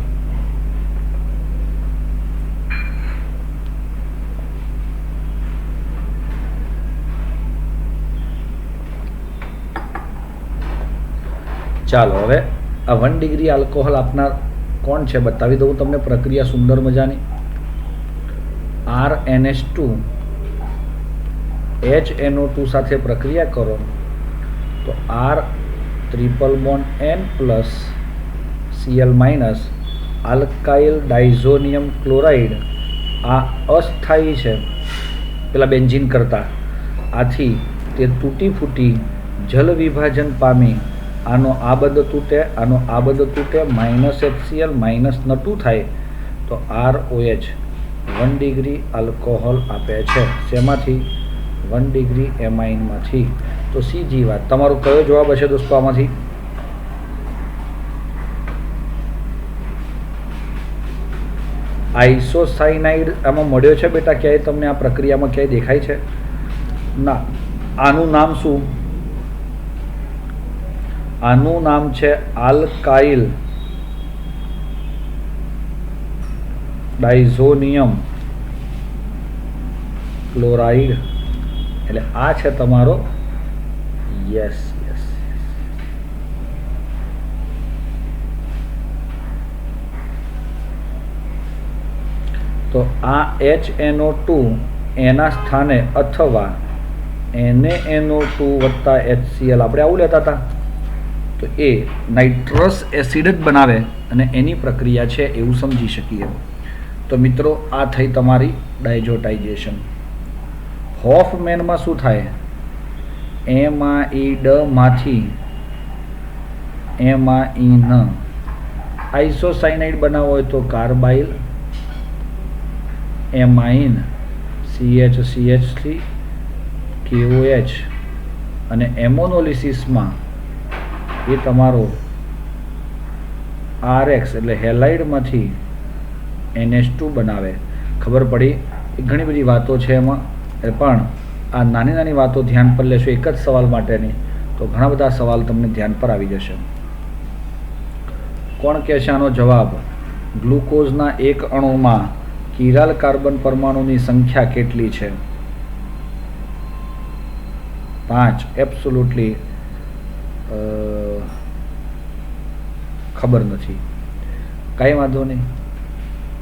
ચાલો હવે આ 1 ડિગ્રી આલ્કોહોલ આપનાર કોણ છે બતાવી દઉં તમને. પ્રક્રિયા સુંદર મજાની. RNH2 HNO2 સાથે પ્રક્રિયા કરો તો R triple bond N plus Cl minus alkyl diazonium chloride આ અસ્થાયી છે પેલા બેન્ઝીન કરતાં, આથી તે તૂટી ફૂટી જલ વિભાજન પામી આનો આ બંધ તૂટે, આનો આ બંધ તૂટે, -HCl -N2 થાય તો ROH 1 ડિગ્રી આલ્કોહોલ આપે છે. શેમાંથી? 1 ડિગ્રી એમાઇનમાંથી. તો સીજી વાત. તમારો કયો જવાબ હશે દોસ્તો આમાંથી? આઇસોસાયનાઇડ આમાં મળ્યો છે બેટા? ક્યાંય તમને આ પ્રક્રિયામાં ક્યાંય દેખાય છે? ના. આનું નામ શું? આનું નામ છે આલ્કાઇલ ડાઇઝોનિયમ ક્લોરાઇડ. એટલે આ છે તમારો યસ. તો આ HNO2 એના સ્થાને અથવા NaNO2 વત્તા HCl આપણે આવું લેતા હતા, તો એ નાઇટ્રસ એસિડ જ બનાવે અને એની પ્રક્રિયા છે એવું સમજી શકીએ. તો મિત્રો આ થઈ તમારી ડાયઝોટાઇઝેશન. હોફમેનમાં શું થાય? એમાઇડ માંથી એમાઇન. આઇસોસાયનાઇડ બનાવવો હોય તો કાર્બાઇલ એમાઇન CH3 KOH, અને એમોનોલિસિસમાં એ તમારો RX એટલે હેલાઇડમાંથી NH2 બનાવે. ખબર પડી? ઘણી બધી વાતો છે એમાં, પણ આ નાની નાની વાતો ધ્યાન પર લેશો એક જ સવાલ માટેની, તો ઘણા બધા સવાલ તમને ધ્યાન પર આવી જશે. કોણ કહેશે આનો જવાબ? ગ્લુકોઝના એક અણુમાં કિરાલ કાર્બન પરમાણુની સંખ્યા કેટલી છે? 5. એબ્સોલ્યુટલી ખબર નથી. કાંઈ વાંધો નહીં.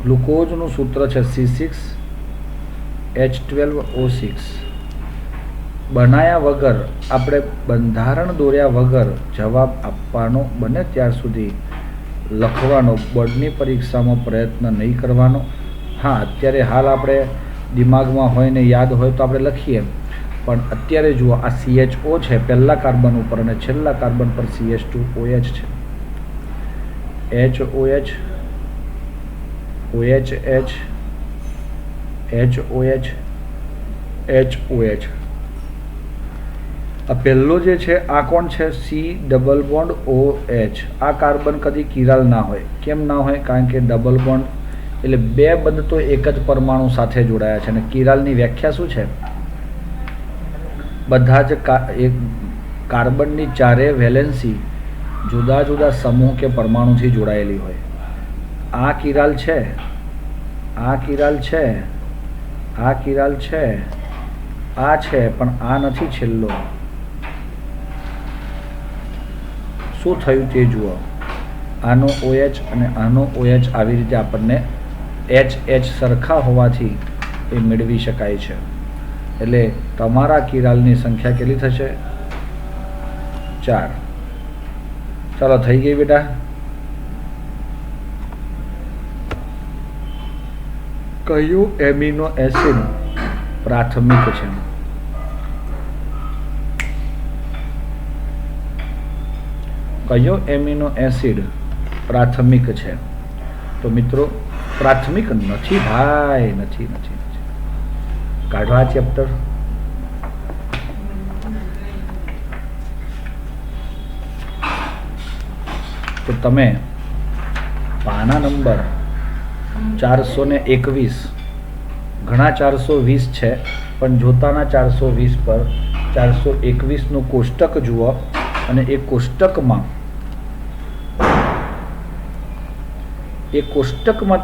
ગ્લુકોઝનું સૂત્ર છે C6H12O6. બનાયા વગર, આપણે બંધારણ દોર્યા વગર જવાબ આપવાનો બને ત્યાર સુધી લખવાનો, બોર્ડની પરીક્ષામાં પ્રયત્ન નહીં કરવાનો. હા, અત્યારે હાલ આપણે દિમાગમાં હોય ને યાદ હોય તો આપણે લખીએ, પણ અત્યારે જુઓ આ CHO છે પહેલા કાર્બન ઉપર અને છેલ્લા કાર્બન પર CH2OH છે. HOH OHH HOH HOH. આ પહેલો જે છે આ કોણ છે? C double bond OH. આ કાર્બન કદી કિરાલ ના હોય. કેમ ના હોય? કારણ કે ડબલ બોન્ડ એટલે બે બંધ તો એક જ પરમાણુ સાથે જોડાયા છે. અને કિરાલની વ્યાખ્યા શું છે? બધા જ એક કાર્બનની ચારે વેલેન્સી જુદા જુદા સમૂહ કે પરમાણુથી જોડાયેલી હોય. આ કિરાલ છે, આ કિરાલ છે, આ કિરાલ છે, આ છે, પણ આ નથી છેલ્લો. શું થયું તે જુઓ. આનો OH અને આનો OH આવી રીતે આપણને HH સરખા હોવાથી એ મેળવી શકાય છે. એટલે તમારા કિરાલની સંખ્યા કેટલી થશે? 4. ચાલો થઈ ગઈ બેટા. કયું એમિનો એસિડ પ્રાથમિક છે? કયો એમિનો એસિડ પ્રાથમિક છે? તો મિત્રો પ્રાથમિક નથી ભાઈ, નથી. કાઢો આ ચેપ્ટર. તો તમે પાના નંબર 421, ઘણા 420 છે પણ જોતાના 420 પર 421નું કોષ્ટક જુઓ, અને એ કોષ્ટકમાં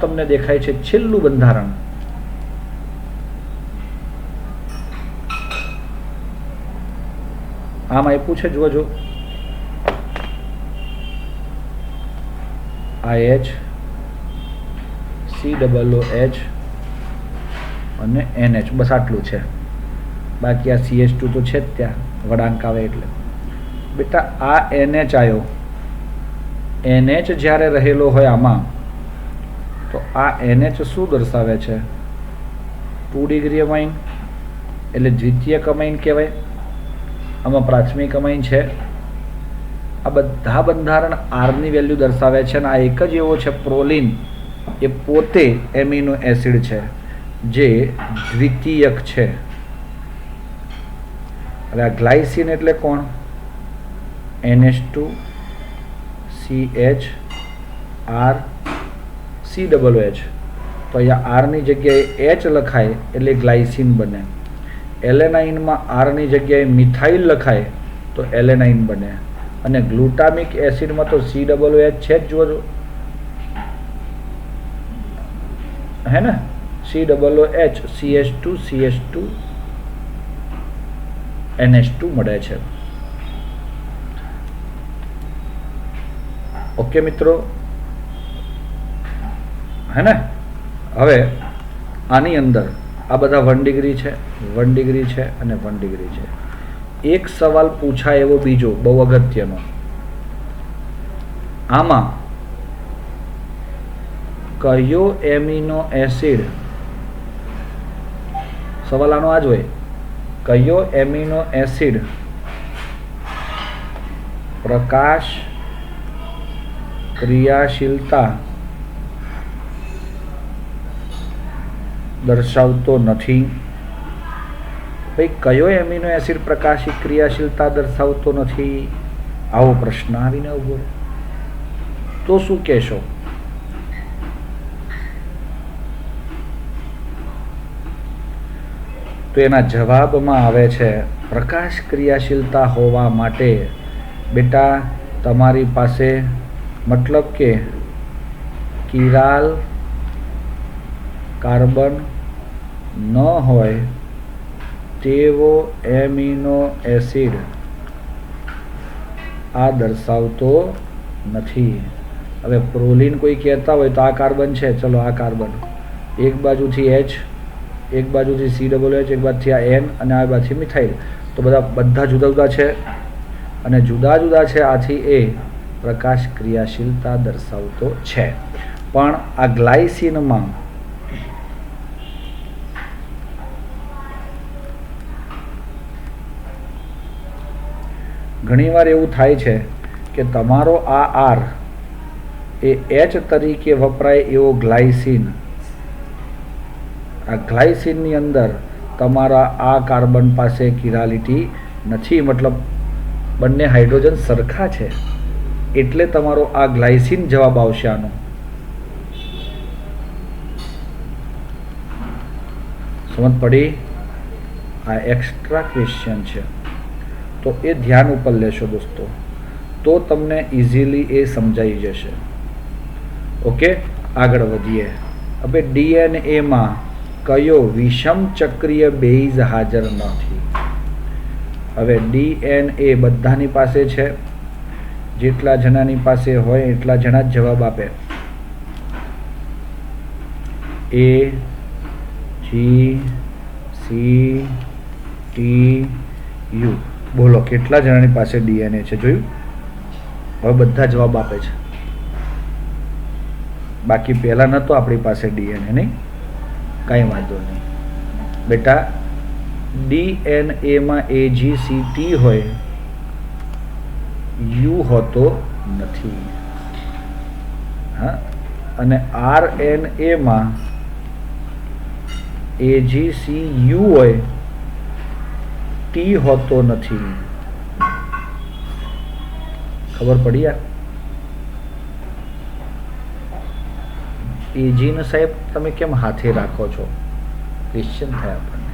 તમને દેખાય છે છેલ્લું બંધારણ. આમ આપ્યું છે, જોજો. IH COOH અને NH, બસ આટલું છે. બાકી આ CH2 તો છે જ ત્યાં, વળાંક આવે એટલે. બેટા આ NH આવ્યો, NH જ્યારે રહેલો હોય આમાં, તો આ NH શું દર્શાવે છે? 2 ડિગ્રી અમાઇન એટલે દ્વિતીયક અમાઇન કહેવાય. આમાં પ્રાથમિક અમાઇન છે. આ બધા બંધારણ આરની વેલ્યુ દર્શાવે છે અને આ એક જ એવો છે પ્રોલિન, એ પોતે એમિનો એસિડ છે જે દ્વિતીયક છે. હવે આ ગ્લાયસિન એટલે કોણ? NH2 CH R COOH. તો અહીંયા આરની જગ્યાએ H લખાય એટલે ગ્લાયસિન બને. એલેનાઇનમાં આરની જગ્યાએ મિથાઇલ લખાય તો એલેનાઇન બને. અને ગ્લુટામિક એસિડમાં તો COOH છે જ, જોજો હે ને, COOH CH2 CH2 NH2 મળે છે. ઓકે મિત્રો, હે ને. હવે આની અંદર આ બધા 1 ડિગ્રી છે, 1 ડિગ્રી છે અને 1 ડિગ્રી છે. એક સવાલ પૂછાય એવો બીજો બહુ અગત્યનો, આમાં કયો એમિનો એસિડ, સવાલ આનો આ જ હોય, કયો એમિનો એસિડ પ્રકાશ ક્રિયાશીલતા દર્શાવતો નથી? ભાઈ કયો એમિનો એસિડ પ્રકાશી ક્રિયાશીલતા દર્શાવતો નથી? આવો પ્રશ્ન આવીને ઉભો તો શું કહેશો? તો એના જવાબમાં આવે છે પ્રકાશ ક્રિયાશીલતા હોવા માટે બેટા તમારી પાસે મતલબ કે કિરાલ કાર્બન ન હોય તેવો એમિનો એસિડ આ દર્શાવતો નથી. હવે પ્રોલિન કોઈ કહેતા હોય તો આ કાર્બન છે, ચલો આ કાર્બન, એક બાજુથી H, એક બાજુથી COOH, એક બાજુથી આ N અને આ બાજુથી મિથાઇલ, તો બધા જુદા જુદા છે અને જુદા જુદા છે, આથી એ પ્રકાશ ક્રિયાશીલતા દર્શાવતો છે. પણ આ ગ્લાયસિનમાં ઘણીવાર એવું થાય છે કે તમારો આ R એ H તરીકે વપરાય એવો ગ્લાયસિન, આ ગ્લાયસિનની અંદર તમારા આ કાર્બન પાસે કિરાલિટી નથી, મતલબ બંને હાઇડ્રોજન સરખા છે, એટલે તમારો આ ગ્લાયસિન જવાબ આવશે આનો. સમજ પડી? આ એક્સ્ટ્રા ક્વેશ્ચન છે, તો એ ધ્યાન ઉપર લેશો દોસ્તો, તો તમને ઇઝીલી એ સમજાઈ જશે. ઓકે, આગળ વધીએ. હવે DNA કયો વિષમ ચક્રીય બેઝ હાજર નથી? હવે DNA બધાની પાસે છે, જેટલા જણાની પાસે હોય એટલા જણા જ જવાબ આપે. A G C T U, બોલો કેટલા જણાની પાસે DNA છે? જોયું? હવે બધા જવાબ આપે છે. બાકી પહેલા નહોતો આપણી પાસે DNA, નહીં? કાંઈ વાંધો નહીં બેટા. DNA AGCT હોય, U હોતો નથી. હા, અને RNA AGCU હોય, T હોતો નથી. ખબર પડી યાર? AG ને સાહેબ તમે કેમ હાથે રાખો છો? ક્વેશ્ચન થાય આપણને.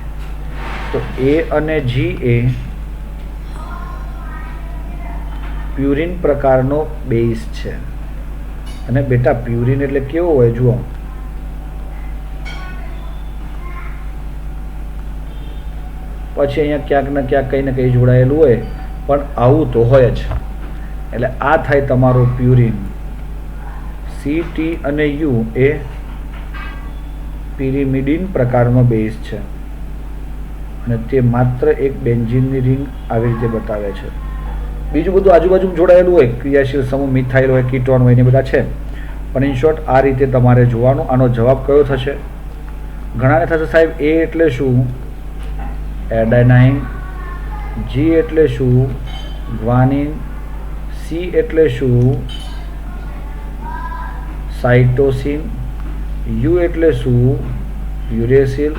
તો A અને G એ પ્યુરિન પ્રકારનો બેઝ છે. અને બેટા પ્યુરિન એટલે કેવો હોય જુઓ, પછી અહીંયા ક્યાંક ને ક્યાંક કંઈ ને કંઈ જોડાયેલું હોય, પણ આવું તો હોય જ. એટલે આ થાય તમારો પ્યુરિન. CT અને U એ પિરિમિડિન પ્રકારનો બેઝ છે અને તે માત્ર એક બેન્ઝીનની રિંગ આવી રીતે બતાવે છે. બીજું બધું આજુબાજુ જોડાયેલું હોય, ક્રિયાશીલ સમૂહ મિથાઇલ હોય, કીટોન હોય, ને બધા છે. પણ ઇન શોર્ટ આ રીતે તમારે જોવાનું. આનો જવાબ કયો થશે? ઘણાને થશે સાહેબ એ એટલે શું? એડેનાઇન. જી એટલે શું? ગ્વાનિન. સી એટલે શું? સાઇટોસિન. યુ એટલે શું? યુરેસિલ.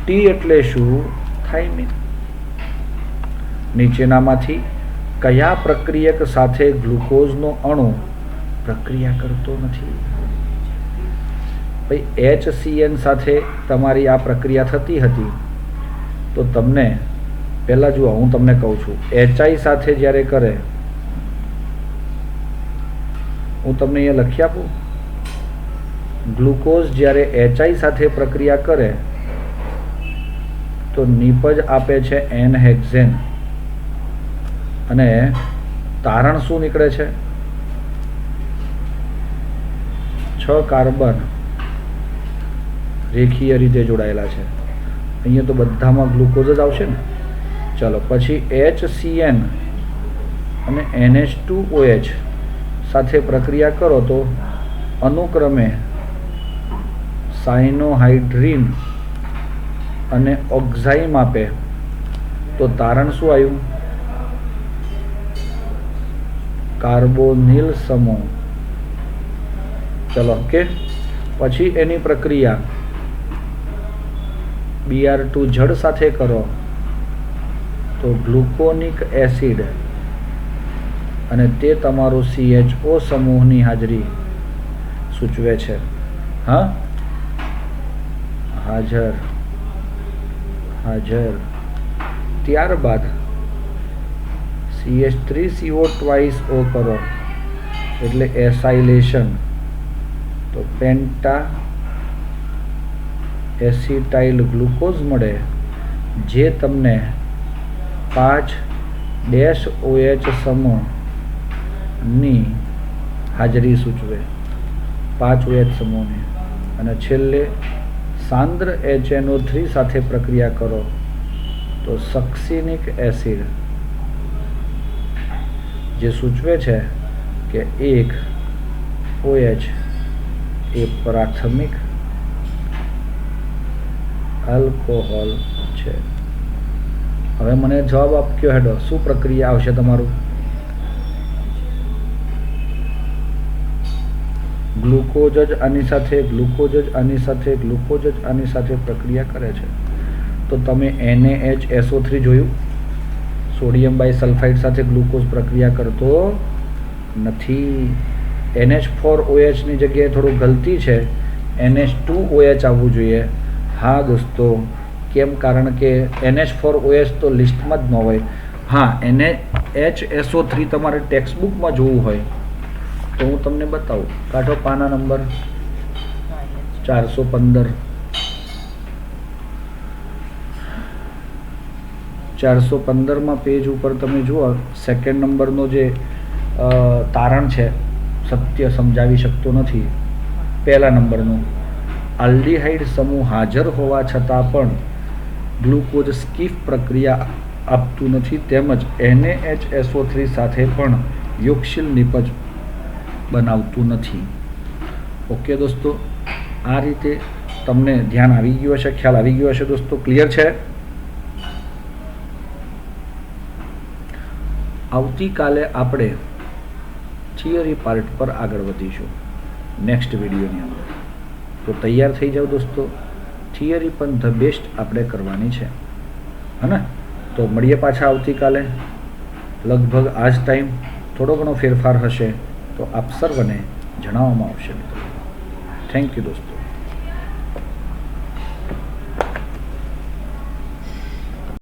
ટી એટલે શું? થાઇમિન. નીચેનામાંથી કયા પ્રક્રિયક સાથે ગ્લુકોઝનો અણુ પ્રક્રિયા કરતો નથી? ભાઈ HCN સાથે તમારી આ પ્રક્રિયા થતી હતી તો તમને પહેલાં જુઓ, હું તમને કહું છું, HI સાથે જ્યારે કરે, હું તમને અહીંયા લખી આપું, ગ્લુકોઝ જ્યારે HI સાથે પ્રક્રિયા કરે તો નીપજ આપે છે N-હેક્ઝેન અને તારણ શું નીકળે છે? 6 કાર્બન રેખીય રીતે જોડાયેલા છે. અહીંયા તો બધામાં ગ્લુકોઝ જ આવશે ને. ચલો પછી HCN અને NH2OH સાથે પ્રક્રિયા કરો તો અનુક્રમે સાયનોહાઇડ્રીન અને ઓક્ઝાઇમ આપે તો તારણ શું આવ્યું? કાર્બોનિલ સમૂહ. ચલો ઓકે. પછી એની પ્રક્રિયા Br2 જળ સાથે કરો તો ગ્લુકોનિક એસિડ અને તે તમારો CHO સમૂહની હાજરી સૂચવે છે. હા, હાજર. ત્યારબાદ CH3CO2O કરો એટલે એસાઇલેશન, તો પેન્ટા એસિટાઇલ ગ્લુકોઝ મળે જે તમને 5-OH સમૂહની હાજરી સૂચવે, 5OH સમૂહની. અને છેલ્લે સાંદ્ર HNO3 સાથે પ્રક્રિયા કરો તો સક્સિનિક એસિડ જે સૂચવે છે કે 1OH એ પ્રાથમિક આલ્કોહોલ છે. હવે મને જવાબ આપ્યો હેડો, શું પ્રક્રિયા આવશે તમારું? ગ્લુકોઝ જ આની સાથે, ગ્લુકોઝ જ આની સાથે, ગ્લુકોઝ જ આની સાથે પ્રક્રિયા કરે છે. તો તમે NaHSO3 જોયું? સોડિયમ બાયસલ્ફાઇડ સાથે ગ્લુકોઝ પ્રક્રિયા કરતો નથી. NH4OH ની જગ્યાએ થોડું ગલતી છે, NH2OH આવવું જોઈએ. હા દોસ્તો, કેમ? કારણ કે NH4OH તો લિસ્ટમાં જ ન હોય. હા, NaHSO3 તમારે ટેક્સ્ટબુકમાં જોવું હોય તો હું તમને બતાવું. કાઢો પાના નંબર 415. 415માં પેજ ઉપર તમે જુઓ, સેકન્ડ નંબરનો જે તારણ છે, સત્ય સમજાવી શકતો નથી, પહેલા નંબરનું, આલ્ડીહાઇડ સમૂહ હાજર હોવા છતાં પણ ગ્લુકોઝ સ્કીફ પ્રક્રિયા આપતું નથી, તેમજ NaHSO3 સાથે પણ યોગશીલ નિપજ બનાવતું નથી. ઓકે દોસ્તો, આ રીતે તમને ધ્યાન આવી ગયું હશે, ખ્યાલ આવી ગયો હશે દોસ્તો. ક્લિયર છે? આવતીકાલે આપણે થિયરી પાર્ટ પર આગળ વધીશું નેક્સ્ટ વિડીયોની અંદર. તો તૈયાર થઈ જાઓ દોસ્તો, થિયરી પણ ધ બેસ્ટ આપણે કરવાની છે, હે ને? તો મળીએ પાછા આવતીકાલે લગભગ આ જ ટાઈમ. થોડો ઘણો ફેરફાર હશે તો આપ સર્વને જણાવવામાં આવશે મિત્રો. થેન્ક યુ દોસ્તો.